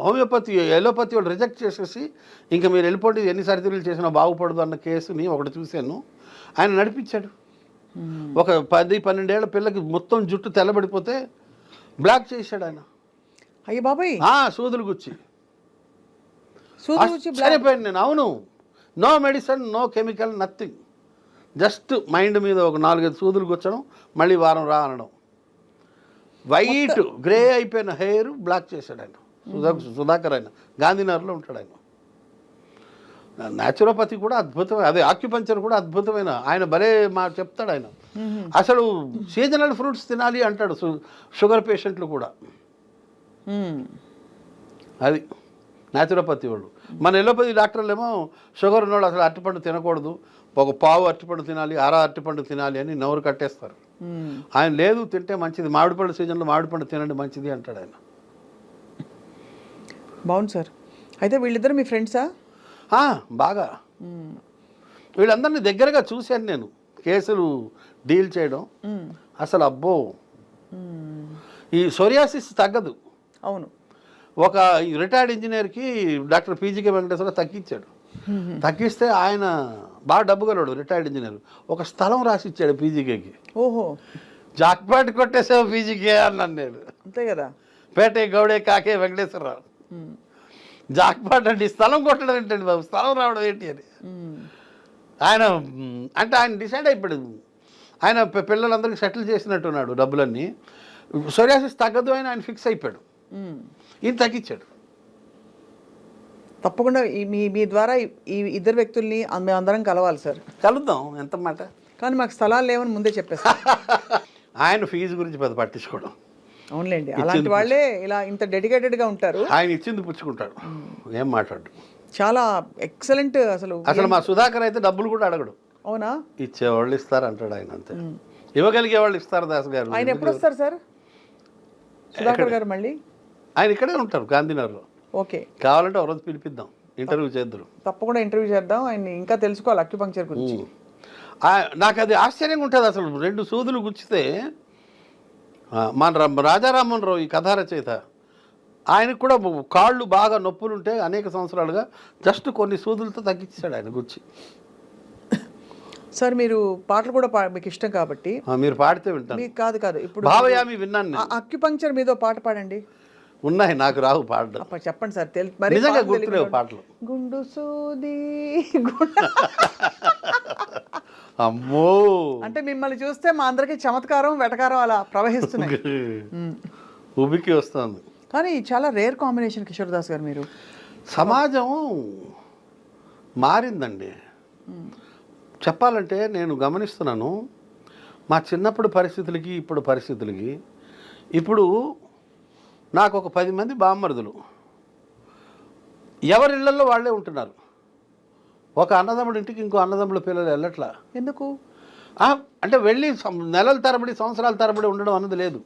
హోమియోపతి ఎలోపతి వాళ్ళు రిజెక్ట్ చేసేసి ఇంకా మీరు వెళ్ళిపోండి, ఎన్ని సర్జరీలు చేసినా బాగుపడదు అన్న కేసుని ఒకటి చూశాను. ఆయన నడిపించాడు. ఒక 10-12 ఏళ్ల పిల్లకి మొత్తం జుట్టు తెల్లబడిపోతే బ్లాక్ చేశాడు ఆయన. అయ్య బాబాయ్, సూదులు గుచ్చి సూది సరిపోయాను నేను. అవును, no medicine, no chemical, nothing. Just mind మీద ఒక 4-5 సూదులు గుచ్చడం, మళ్ళీ వారం రా అనడం. వైట్ గ్రే అయిపోయిన హెయిర్ బ్లాక్ చేశాడు ఆయన. సుధాకర్ ఆయన గాంధీనగర్లో ఉంటాడు ఆయన. న్యాచురోపతి కూడా అద్భుతమైన, అదే ఆక్యుపంచర్ కూడా అద్భుతమైన. ఆయన భలే చెప్తాడు ఆయన. అసలు సీజనల్ ఫ్రూట్స్ తినాలి అంటాడు షుగర్ పేషెంట్లు కూడా. అది న్యాచురోపతి వాళ్ళు. మన ఎలోపతి డాక్టర్లు ఏమో షుగర్ ఉన్నవాళ్ళు అసలు అరటిపండు తినకూడదు, ఒక పావు అరటిపండు తినాలి, అరటిపండు తినాలి అని నోరు కట్టేస్తారు. ఆయన లేదు, తింటే మంచిది, మామిడిపండు సీజన్లో మామిడిపండు తినండి మంచిది అంటాడు ఆయన. బాగుంది సార్. అయితే వీళ్ళిద్దరు మీ ఫ్రెండ్సా? బాగా. వీళ్ళందరినీ దగ్గరగా చూశాను నేను, కేసులు డీల్ చేయడం. అసలు అబ్బో, ఈ సోరియాసిస్ తగ్గదు. అవును. ఒక రిటైర్డ్ ఇంజనీర్కి డాక్టర్ పీజీకే వెంకటేశ్వర తగ్గించాడు. తగ్గిస్తే ఆయన బాగా డబ్బు గలవాడు, రిటైర్డ్ ఇంజనీర్. ఒక స్థలం రాసి ఇచ్చాడు పీజీకేకి. ఓహో, జాక్పాట్ కొట్టేసావు పీజీకే అన్నాను నేను. అంతే కదా. పేటే గౌడే కాకే వెంకటేశ్వరరావు. జాక్పాట్ అంటే స్థలం కొట్టడం ఏంటండి బాబు, స్థలం రావడం ఏంటి అని ఆయన అంటే ఆయన డిసైడ్ అయిపోయాడు. ఆయన పిల్లలందరికీ సెటిల్ చేసినట్టున్నాడు డబ్బులన్నీ. సోరియాసిస్ తగ్గదు అని ఆయన ఫిక్స్ అయిపోయాడు. ఈయన తగ్గించాడు. తప్పకుండా మీ ద్వారా ఈ ఇద్దరు వ్యక్తుల్ని మేమందరం కలవాలి సార్. కలుద్దాం, ఎంత మాట. కానీ మాకు స్థలాలు లేవని ముందే చెప్పేస్తాం. ఆయన ఫీజు గురించి పెద్ద పట్టించుకోవడం. అవునులేండి, అలాంటి వాళ్ళే ఇలా ఇంత డెడికేటెడ్గా ఉంటారు. ఆయన ఇచ్చింది పుచ్చుకుంటాడు, ఏం మాట్లాడు. చాలా ఎక్సలెంట్. అసలు మా సుధాకర్ అయితే డబ్బులు కూడా అడగడు. అవునా? ఇచ్చేవాళ్ళు ఇస్తారు అంటాడు ఆయన, అంతే. ఇవ్వగలిగే వాళ్ళు ఇస్తారు. దాస్ గారు ఆయన ఎప్పుడు వస్తారు సార్? సుధాకర్ గారు మళ్ళీ ఆయన ఇక్కడే ఉంటారు గాంధీనగర్లో. ఓకే, కావాలంటే ఒక రోజు పిలిపిద్దాం, ఇంటర్వ్యూ చేద్దాం. తప్పకుండా ఇంటర్వ్యూ చేద్దాం. ఆయన ఇంకా తెలుసుకోవాలి అక్యుపంక్చర్ గురించి. నాకు అది ఆశ్చర్యంగా ఉంటుంది. అసలు 2 సూదులు గుచ్చితే మన రాజారామన్ రావు ఈ కథా రచయిత, ఆయనకు కూడా కాళ్ళు బాగా నొప్పులుంటే అనేక సంవత్సరాలుగా జస్ట్ కొన్ని సూదులతో తగ్గించాడు ఆయన గుచ్చి. సార్ మీరు పాటలు కూడా మీకు ఇష్టం కాబట్టి మీరు పాడితే వింటాను. మీకు కాదు ఇప్పుడు భావయామి విన్నాను. అక్యుపంక్చర్ మీద పాట పాడండి. ఉన్నాయి, నాకు రావు పాడడం. చెప్పండి సార్. నిజంగా గుర్తులేవు పాటలు. గుండు సూది అమ్మో, అంటే మిమ్మల్ని చూస్తే మా అందరికి చమత్కారం వెటకారం అలా ప్రవహిస్తున్నాయి. ఉబికి వస్తుంది. కానీ చాలా రేర్ కాంబినేషన్ కిషోర్ దాస్ గారు. మీరు సమాజం మారిందండి. చెప్పాలంటే నేను గమనిస్తున్నాను మా చిన్నప్పుడు పరిస్థితులకి ఇప్పుడు పరిస్థితులకి. ఇప్పుడు నాకు ఒక 10 మంది బామ్మరుదులు, ఎవరిళ్లలో వాళ్ళే ఉంటున్నారు. ఒక అన్నదమ్ముడి ఇంటికి ఇంకో అన్నదమ్ముల పిల్లలు వెళ్ళట్లా. ఎందుకు అంటే వెళ్ళి నెలల తరబడి సంవత్సరాల తరబడి ఉండడం అన్నది లేదు.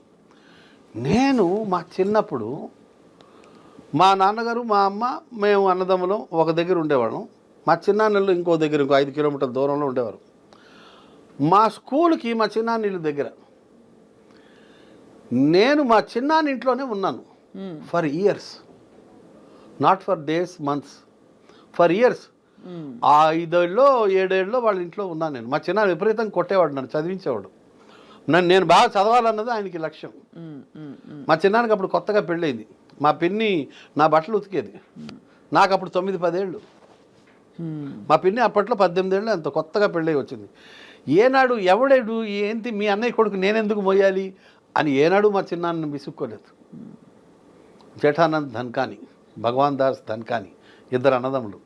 నేను మా చిన్నప్పుడు మా నాన్నగారు మా అమ్మ మేము అన్నదమ్ములం ఒక దగ్గర ఉండేవాళ్ళం. మా చిన్నాన్నలు ఇంకో దగ్గర ఇంకో 5 కిలోమీటర్ల దూరంలో ఉండేవారు. మా స్కూల్కి మా చిన్నాన్నీళ్ళ దగ్గర. నేను మా చిన్నాన్న ఇంట్లోనే ఉన్నాను for years, not for days, months, for years. 5 ఏళ్ళలో 7 ఏళ్ళలో వాళ్ళ ఇంట్లో ఉన్నాను నేను. మా చిన్న విపరీతంగా కొట్టేవాడు, నన్ను చదివించేవాడు. నేను బాగా చదవాలన్నది ఆయనకి లక్ష్యం. మా చిన్నానికి అప్పుడు కొత్తగా పెళ్ళయింది. మా పిన్ని నా బట్టలు ఉతికేది. నాకు అప్పుడు 9-10 ఏళ్ళు. మా పిన్ని అప్పట్లో 18 ఏళ్ళు, అంత కొత్తగా పెళ్ళి వచ్చింది. ఏనాడు ఎవడేడు ఏంటి మీ అన్నయ్య కొడుకు నేనెందుకు మోయాలి అని ఏనాడు మా చిన్నాన్ని విసుక్కోలేదు. జేఠానంద్ ధన్కాని, భగవాన్ దాస్ ధన్కాని, 2 అన్నదమ్ములు.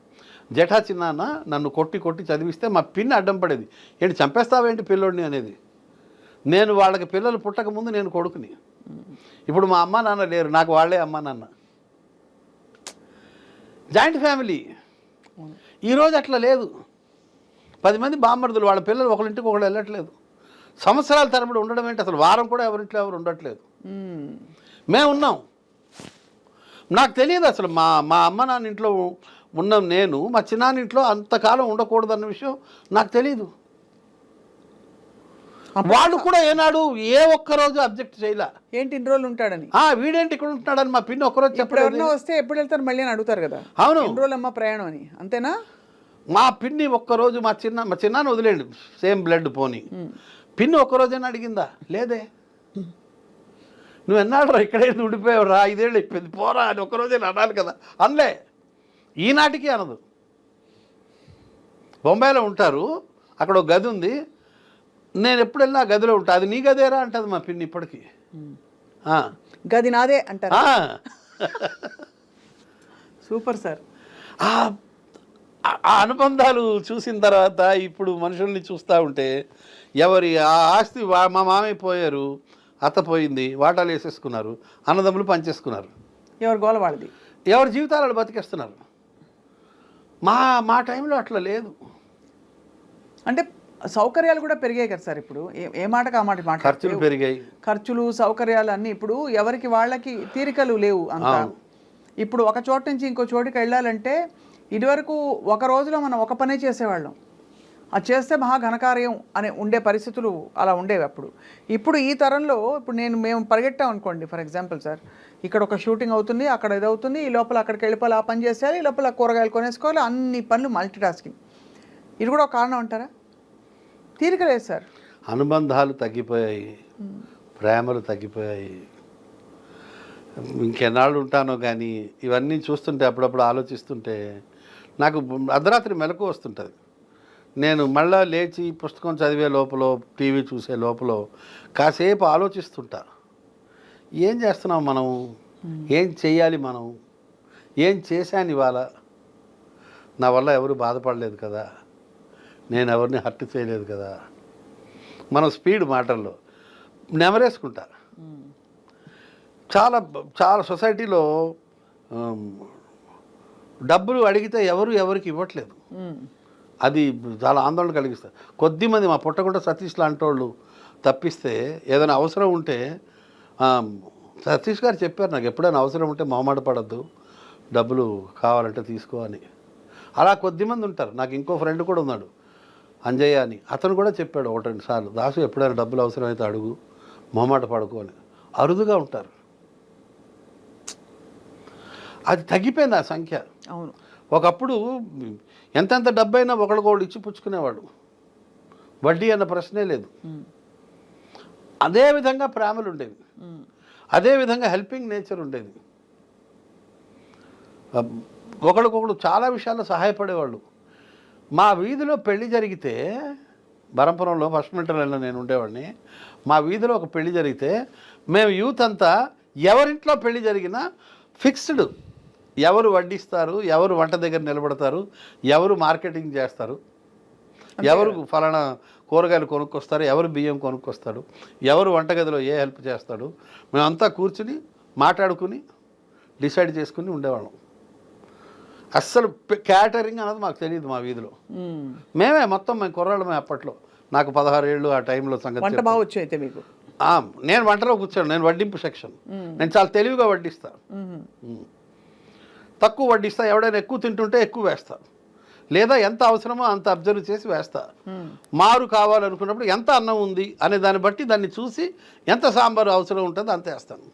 జేఠా చిన్నాన్న నన్ను కొట్టి కొట్టి చదివిస్తే మా పిన్ని అడ్డం పడేది. ఏంటి చంపేస్తావేంటి పిల్లోడిని అనేది. నేను వాళ్ళకి పిల్లలు పుట్టక ముందు నేను కొడుకుని. ఇప్పుడు మా అమ్మ నాన్న లేరు, నాకు వాళ్ళే అమ్మ నాన్న. Joint family. ఈరోజు అట్లా లేదు. 10 మంది బామ్మర్దులు, వాళ్ళ పిల్లలు ఒకరింటికి ఒకళ్ళు వెళ్ళట్లేదు. సంవత్సరాల తరబడి ఉండడం ఏంటి, అసలు వారం కూడా ఎవరింట్లో ఎవరు ఉండట్లేదు. మేము ఉన్నాం. నాకు తెలియదు అసలు మా అమ్మ నాన్న ఇంట్లో ఉన్నాం, నేను మా చిన్నాన్న ఇంట్లో అంతకాలం ఉండకూడదన్న విషయం నాకు తెలీదు. వాళ్ళు కూడా ఏనాడు ఏ ఒక్కరోజు అబ్జెక్ట్ చేయలే. ఏంటి ఇన్ని రోజులు ఉంటాడని, వీడేంటి ఇక్కడ ఉంటున్నాడని మా పిన్ని ఒక్కరోజు ఎప్పుడు ఎవరైనా వస్తే ఎప్పుడు వెళ్తారు మళ్ళీ అని అడుగుతారు కదా. అవును, ఎన్ని రోజులు అమ్మ ప్రయాణం అని, అంతేనా? మా పిన్ని ఒక్కరోజు మా చిన్నాన్న వదిలేండి, సేమ్ బ్లడ్ పోని, పిన్ని ఒక్కరోజైనా అడిగిందా? లేదే. నువ్వు ఎన్నాడు ఇక్కడే ఉండిపోయావు రా, 5 ఏళ్ళు అయిపోయింది పోరా అని ఒక్కరోజే అనాలి కదా. అనలే, ఈనాటికి అనదు. బొంబాయిలో ఉంటారు, అక్కడ ఒక గది ఉంది, నేను ఎప్పుడు వెళ్ళినా ఆ గదిలో ఉంటా. అది నీ గదేరా అంటది మా పిన్ని ఇప్పటికీ. గది నాదే అంటారు. Super sir. ఆ అనుబంధాలు చూసిన తర్వాత ఇప్పుడు మనుషుల్ని చూస్తూ ఉంటే ఎవరి ఆ ఆస్తి మా మామయ్య పోయారు, అత్త పోయింది, వాటాలు వేసేసుకున్నారు, అన్నదమ్ములు పనిచేసుకున్నారు, ఎవరి గోల వాళ్ళది, ఎవరి జీవితాలు బతికేస్తున్నారు. మా టైంలో అట్లా లేదు. అంటే సౌకర్యాలు కూడా పెరిగాయి కదా సార్. ఇప్పుడు ఏ మాటకు ఆ మాట ఖర్చులు పెరిగాయి, ఖర్చులు సౌకర్యాలు అన్నీ ఇప్పుడు ఎవరికి వాళ్ళకి తీరికలు లేవు అంతా. ఇప్పుడు ఒక చోటు నుంచి ఇంకో చోటుకి వెళ్ళాలంటే ఇదివరకు ఒక రోజులో మనం ఒక పనే చేసేవాళ్ళం, అది చేస్తే మహా ఘనకార్యం అని ఉండే పరిస్థితులు అలా ఉండేవి అప్పుడు. ఇప్పుడు ఈ తరంలో ఇప్పుడు మేము పరిగెట్టాం అనుకోండి, ఫర్ ఎగ్జాంపుల్ సార్, ఇక్కడ ఒక షూటింగ్ అవుతుంది, అక్కడ ఇది అవుతుంది, ఈ లోపల అక్కడికి వెళ్ళిపోవాలి, ఆ పని చేసేయాలి, ఈ లోపల కూరగాయలు కొనేసుకోవాలి, అన్ని పనులు మల్టీ టాస్కింగ్. ఇది కూడా ఒక కారణం అంటారా? తీరిక లేదు సార్. అనుబంధాలు తగ్గిపోయాయి, ప్రేమలు తగ్గిపోయాయి. ఇంకెన్నాళ్ళు ఉంటానో కానీ ఇవన్నీ చూస్తుంటే అప్పుడప్పుడు ఆలోచిస్తుంటే నాకు అర్ధరాత్రి మెలకు వస్తుంటుంది. నేను మళ్ళా లేచి పుస్తకం చదివే లోపల, టీవీ చూసే లోపల కాసేపు ఆలోచిస్తుంటా, ఏం చేస్తున్నాం మనం, ఏం చెయ్యాలి మనం, ఏం చేశాను ఇవాళ, నా వల్ల ఎవరు బాధపడలేదు కదా, నేను ఎవరిని హర్ట్ చేయలేదు కదా. మనం స్పీడ్ మాటల్లో నెమరేసుకుంటా. చాలా చాలా సొసైటీలో డబ్బులు అడిగితే ఎవరికి ఇవ్వట్లేదు. అది చాలా ఆందోళన కలిగిస్తారు. కొద్దిమంది మా పుట్టకుండా సతీష్ లాంటి వాళ్ళు తప్పిస్తే ఏదైనా అవసరం ఉంటే, సతీష్ గారు చెప్పారు నాకు, ఎప్పుడైనా అవసరం ఉంటే మొహమాట పడద్దు, డబ్బులు కావాలంటే తీసుకో అని. అలా కొద్దిమంది ఉంటారు. నాకు ఇంకో ఫ్రెండ్ కూడా ఉన్నాడు, అంజయ్య అని, అతను కూడా చెప్పాడు 1-2 సార్లు, దాసు ఎప్పుడైనా డబ్బులు అవసరమైతే అడుగు, మొహమాట పడుకో అని. అరుదుగా ఉంటారు. అది తగ్గిపోయింది ఆ సంఖ్య. అవును, ఒకప్పుడు ఎంతెంత డబ్బైనా ఒకళ్ళకొకళ్ళు ఇచ్చి పుచ్చుకునేవాడు, వడ్డీ అన్న ప్రశ్నే లేదు. అదేవిధంగా ప్రేమలు ఉండేవి, అదేవిధంగా హెల్పింగ్ నేచర్ ఉండేది. ఒకరికొకడు చాలా విషయాల్లో సహాయపడేవాళ్ళు. మా వీధిలో పెళ్లి జరిగితే, బరంపురంలో ఫస్ట్ మిలిటరీలో నేను ఉండేవాడిని, మా వీధిలో ఒక పెళ్లి జరిగితే మేము యూత్ అంతా ఎవరింట్లో పెళ్లి జరిగినా ఫిక్స్డ్, ఎవరు వడ్డిస్తారు, ఎవరు వంట దగ్గర నిలబడతారు, ఎవరు మార్కెటింగ్ చేస్తారు, ఎవరు ఫలానా కూరగాయలు కొనుక్కొస్తారు, ఎవరు బియ్యం కొనుక్కొస్తాడు, ఎవరు వంటగదిలో ఏ హెల్ప్ చేస్తాడు, మేమంతా కూర్చుని మాట్లాడుకుని డిసైడ్ చేసుకుని ఉండేవాళ్ళం. అస్సలు క్యాటరింగ్ అన్నది మాకు తెలియదు మా వీధిలో. మేము కుర్రాళ్ళమే అప్పట్లో. నాకు 16 ఏళ్ళు ఆ టైంలో సంగతి. వంట బాగా వచ్చు అయితే మీకు? నేను వంటలో కూర్చోను, నేను వడ్డింపు సెక్షన్. నేను చాలా తెలివిగా వడ్డిస్తా, తక్కువ వడ్డిస్తా. ఎవడైనా ఎక్కువ తింటుంటే ఎక్కువ వేస్తా, లేదా ఎంత అవసరమో అంత అబ్జర్వ్ చేసి వేస్తా. మారు కావాలనుకున్నప్పుడు ఎంత అన్నం ఉంది అనే దాన్ని బట్టి దాన్ని చూసి ఎంత సాంబారు అవసరం ఉంటుందో అంత వేస్తాను.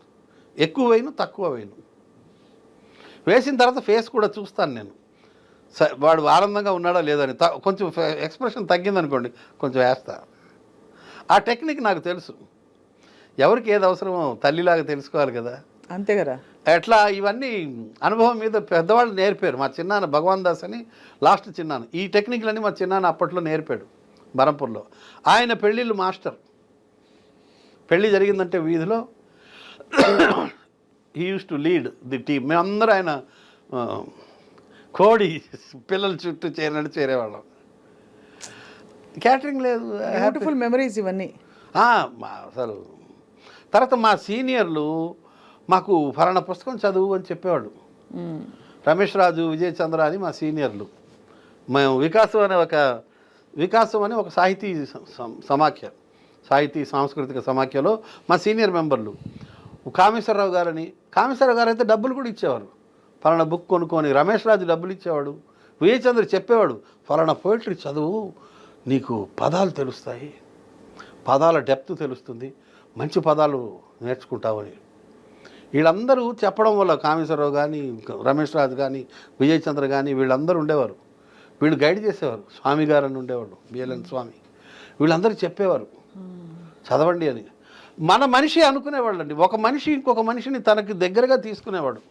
ఎక్కువ వేయను, తక్కువ వేయను. వేసిన తర్వాత ఫేస్ కూడా చూస్తాను నేను, వాడు ఆనందంగా ఉన్నాడా లేదని. కొంచెం ఎక్స్ప్రెషన్ తగ్గిందనుకోండి, కొంచెం వేస్తా. ఆ టెక్నిక్ నాకు తెలుసు. ఎవరికి ఏది అవసరమో తల్లిలాగా తెలుసుకోవాలి కదా, అంతే కదా. ఎట్లా ఇవన్నీ అనుభవం మీద పెద్దవాళ్ళు నేర్పారు. మా చిన్నాన్న భగవాన్ దాస్ అని, లాస్ట్ చిన్నాన్న, ఈ టెక్నిక్లన్నీ మా చిన్నాన్న అప్పట్లో నేర్పాడు బరంపూర్లో. ఆయన పెళ్ళిళ్ళు మాస్టర్. పెళ్ళి జరిగిందంటే వీధిలో he use to lead the team. మేమందరూ ఆయన కోడి పిల్లల చుట్టూ చేరేవాళ్ళం. క్యాటరింగ్ లేదు. బ్యూటిఫుల్ మెమరీస్ ఇవన్నీ. అసలు తర్వాత మా సీనియర్లు మాకు ఫలానా పుస్తకం చదువు అని చెప్పేవాళ్ళు. రమేష్ రాజు, విజయ్ చంద్ర అని మా సీనియర్లు. మేము వికాసం అనే ఒక వికాసం అని ఒక సాహితీ సమాఖ్య, సాహితీ సాంస్కృతిక సమాఖ్యలో మా సీనియర్ మెంబర్లు కామేశ్వరరావు గారని, కామేశ్వరరావు గారు అయితే డబ్బులు కూడా ఇచ్చేవారు. ఫలానా బుక్ కొనుక్కొని రమేష్ రాజు డబ్బులు ఇచ్చేవాడు. విజయచంద్ర చెప్పేవాడు, ఫలానా పోయిటరీ చదువు, నీకు పదాలు తెలుస్తాయి, పదాల డెప్త్ తెలుస్తుంది, మంచి పదాలు నేర్చుకుంటావని. వీళ్ళందరూ చెప్పడం వల్ల కామేశ్వరరావు కానీ, రమేష్ రాజు కానీ, విజయచంద్ర కానీ వీళ్ళందరూ ఉండేవారు. వీళ్ళు గైడ్ చేసేవారు. స్వామి గారు అని ఉండేవాడు, బిఎల్ఎన్ స్వామి. వీళ్ళందరూ చెప్పేవారు చదవండి అని. మన మనిషి అనుకునేవాళ్ళండి. ఒక మనిషి ఇంకొక మనిషిని తనకి దగ్గరగా తీసుకునేవాడు.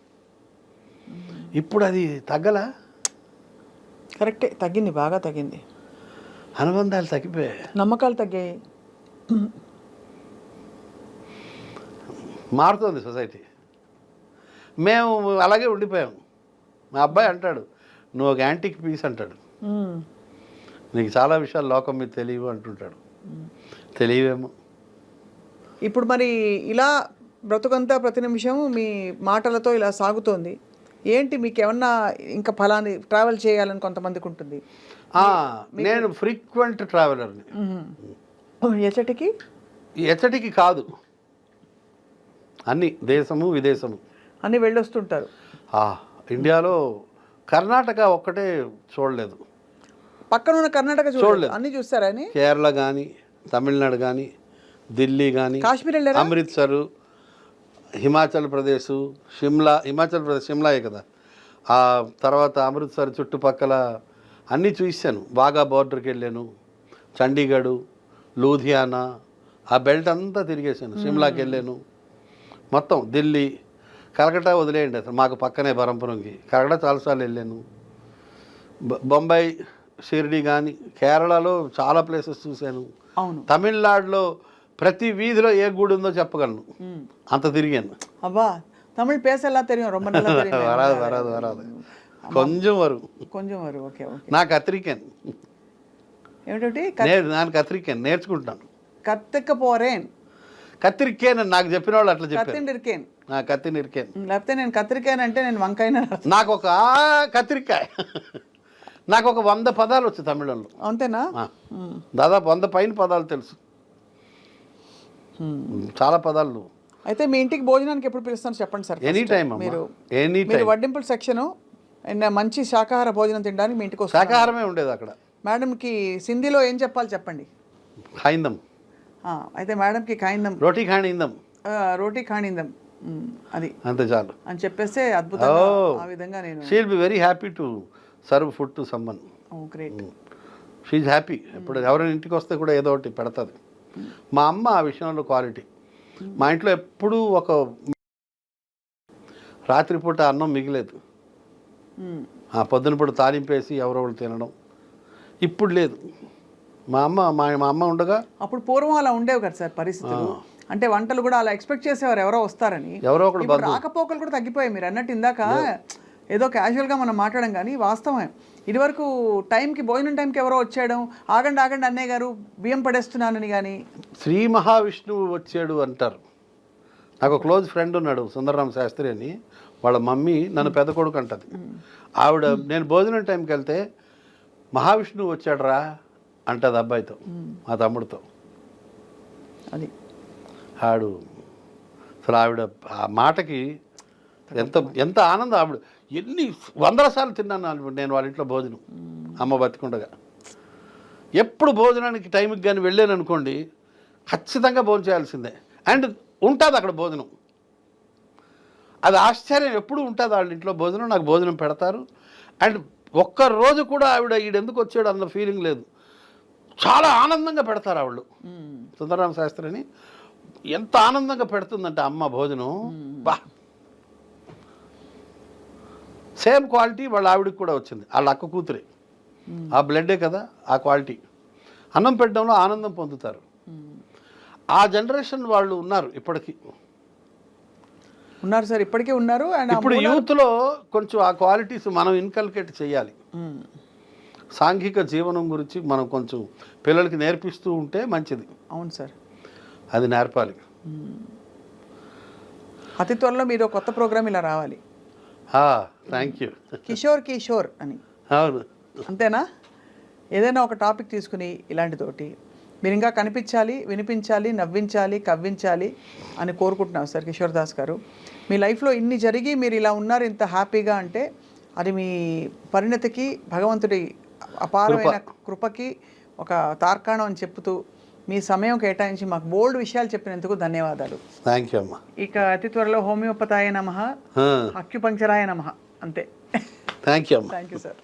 ఇప్పుడు అది తగ్గలా? కరెక్టే, తగ్గింది, బాగా తగ్గింది. అనుబంధాలు తగ్గిపోయాయి, నమ్మకాలు తగ్గాయి. మారుతుంది సొసైటీ. మేము అలాగే ఉండిపోయాం. మా అబ్బాయి అంటాడు, నువ్వు ఒక యాంటిక్ పీస్ అంటాడు, నీకు చాలా విషయాలు లోకం మీద తెలియవు అంటుంటాడు. తెలియవేమో. ఇప్పుడు మరి ఇలా బ్రతుకంతా ప్రతి నిమిషం మీ మాటలతో ఇలా సాగుతోంది. ఏంటి మీకు ఏమన్నా ఇంకా ఫలాని ట్రావెల్ చేయాలని కొంతమందికి ఉంటుంది. నేను ఫ్రీక్వెంట్ ట్రావెలర్ని. ఎచ్చటికి ఎచ్చటికి కాదు, అన్ని దేశము విదేశము అన్నీ వెళ్ళొస్తుంటారు. ఇండియాలో కర్ణాటక ఒక్కటే చూడలేదు. పక్కన ఉన్న కర్ణాటక చూడలేదు, అన్నీ చూస్తారని. కేరళ కానీ, తమిళనాడు కానీ, ఢిల్లీ కానీ, కాశ్మీర్ వెళ్ళారా? అమృత్సర్, హిమాచల్ ప్రదేశ్, షిమ్లా. హిమాచల్ ప్రదేశ్ షిమ్లాయే కదా. ఆ తర్వాత అమృత్సర్ చుట్టుపక్కల అన్నీ చూసాను. బాగా బోర్డర్కి వెళ్ళాను, చండీగఢ్, లూధియానా, ఆ బెల్ట్ అంతా తిరిగేసాను. షిమ్లాకి వెళ్ళాను మొత్తం. ఢిల్లీ, కలకట్టా వదిలేయండి, అసలు మాకు పక్కనే బరంపురంకి. కలకట్టా చాలాసార్లు వెళ్ళాను. బొంబాయి, షిర్డీ కానీ, కేరళలో చాలా ప్లేసెస్ చూశాను. అవును. తమిళనాడులో ప్రతి వీధిలో ఏ గుడి ఉందో చెప్పగలను, అంత తిరిగాను. అబ్బా, తమిళ్ పేసెల్లా తెలియం, ரொம்ப நல்லா தெரியும். వరాదు వరాదు వరాదు, కొంచెం వరకు. కొంచెం వరకు. Okay okay. నా కత్రికన్ ఏమిటి? నేను కత్రికన్ నేర్చుకుంటాను. కత్తిక పోరేన్, కత్తిరికేన్ అని నాకు చెప్పిన వాళ్ళు అట్లా చెప్పారు. కత్తిండిరికేన్, కత్తినిరికేన్. లేకపోతే నేను కత్తిరికాయన్ అంటే నేను వంకాయ. నాకు ఒక కత్తిరికాయ, నాకు ఒక 100 పదాలు వచ్చు తమిళంలో. అంతేనా? దాదాపు 100 పైన పదాలు తెలుసు, చాలా పదాలు. అయితే మీ ఇంటికి భోజనానికి ఎప్పుడు పిలుస్తాను చెప్పండి సార్. Any time. మీరు ఎనీ టైం. వడ్డింపుల సెక్షన్, మంచి శాకాహార భోజనం తినడానికి మీ ఇంటికి వస్తాను. శాకాహారమే ఉండేది అక్కడ. మేడంకి సింధీలో ఏం చెప్పాలి చెప్పండి. ఖాయిందం. అయితే మేడంకి ఖాయిందం, రోటీ ఖాయిందం, రోటీ ఖాయిందం, అది అంతే చాలు అని చెప్పేస్తే అద్భుతంగా ఆ విధంగా నేను. She will be very happy to serve food to someone. Great. She is happy. ఎప్పుడు ఎవరైనా ఇంటికి వస్తే కూడా ఏదో ఒకటి పెడతాది. మా అమ్మ ఆ విషయంలో క్వాలిటీ. మా ఇంట్లో ఎప్పుడూ ఒక రాత్రిపూట అన్నం మిగిలేదు. పొద్దున పూట తాలింపేసి ఎవరెవరు తినడం. ఇప్పుడు లేదు. మా అమ్మ ఉండగా. అప్పుడు పూర్వం అలా ఉండేవి కదా సార్ పరిస్థితులు. అంటే వంటలు కూడా అలా ఎక్స్పెక్ట్ చేసేవారు, ఎవరో వస్తారని. ఎవరో ఒకరు రాకపోకలు కూడా తగ్గిపోయాయి. మీరు అన్నట్టు ఇందాక ఏదో క్యాజువల్గా మనం మాట్లాడడం, కానీ వాస్తవమే. ఇదివరకు టైంకి, భోజనం టైంకి ఎవరో వచ్చేయడం, ఆగండి ఆగండి అన్నయ్య గారు బియ్యం పడేస్తున్నానని. కానీ శ్రీ మహావిష్ణువు వచ్చాడు అంటారు. నాకు క్లోజ్ ఫ్రెండ్ ఉన్నాడు, సుందరరామ శాస్త్రి అని. వాళ్ళ మమ్మీ నన్ను పెద్ద కొడుకు అంటది. ఆవిడ నేను భోజనం టైంకి వెళ్తే మహావిష్ణువు వచ్చాడురా అంటది అబ్బాయితో, మా తమ్ముడితో. అది ఆడు అసలు ఆవిడ ఆ మాటకి ఎంత ఆనందం. ఆవిడ ఎన్ని 100 సార్లు తిన్నాను నేను వాళ్ళ ఇంట్లో భోజనం, అమ్మ బతికుండగా. ఎప్పుడు భోజనానికి టైంకి కానీ వెళ్ళాను అనుకోండి, ఖచ్చితంగా భోజనం చేయాల్సిందే. అండ్ ఉంటుంది అక్కడ భోజనం. అది ఆశ్చర్యం, ఎప్పుడు ఉంటుంది వాళ్ళ ఇంట్లో భోజనం. నాకు భోజనం పెడతారు. అండ్ ఒక్కరోజు కూడా ఆవిడ ఈడెందుకు వచ్చాడు అన్న ఫీలింగ్ లేదు. చాలా ఆనందంగా పెడతారు ఆవిళ్ళు. సుందరరామ శాస్త్రి అని ఎంత ఆనందంగా పెడుతుందంటే అమ్మ భోజనం. బా, సేమ్ క్వాలిటీ వాళ్ళ ఆవిడకి కూడా వచ్చింది. వాళ్ళ అక్క కూతురే, ఆ బ్లడ్డే కదా ఆ క్వాలిటీ. అన్నం పెట్టడంలో ఆనందం పొందుతారు. ఆ జనరేషన్ వాళ్ళు ఉన్నారు ఇప్పటికీ. ఉన్నారు సార్, ఇప్పటికే ఉన్నారు. అండ్ ఇప్పుడు యూత్లో కొంచెం ఆ క్వాలిటీస్ మనం ఇన్కల్కేట్ చేయాలి. సాంఘిక జీవనం గురించి మనం కొంచెం పిల్లలకి నేర్పిస్తూ ఉంటే మంచిది. అవును సార్, అది నేర్పాలి. అతి త్వరలో మీరు కొత్త ప్రోగ్రామ్ ఇలా రావాలి. Thank you. కిషోర్ కిషోర్ అని. అవును, అంతేనా? ఏదైనా ఒక టాపిక్ తీసుకుని ఇలాంటితోటి మీరు ఇంకా కనిపించాలి, వినిపించాలి, నవ్వించాలి, కవ్వించాలి అని కోరుకుంటున్నాం సార్ కిషోర్ దాస్ గారు. మీ లైఫ్లో ఇన్ని జరిగి మీరు ఇలా ఉన్నారు ఇంత హ్యాపీగా అంటే అది మీ పరిణతికి భగవంతుడి అపారమైన కృపకి ఒక తార్కాణం అని చెప్తూ మీ సమయం కేటాయించి మాకు బోల్డ్ విషయాలు చెప్పినందుకు ధన్యవాదాలు. థ్యాంక్ యూ అమ్మా. ఇక అతి త్వరలో హోమియోపతాయ నమః, అక్యుపంక్చరాయ నమః అంతే. థ్యాంక్ యూ అమ్మా. Thank you sir.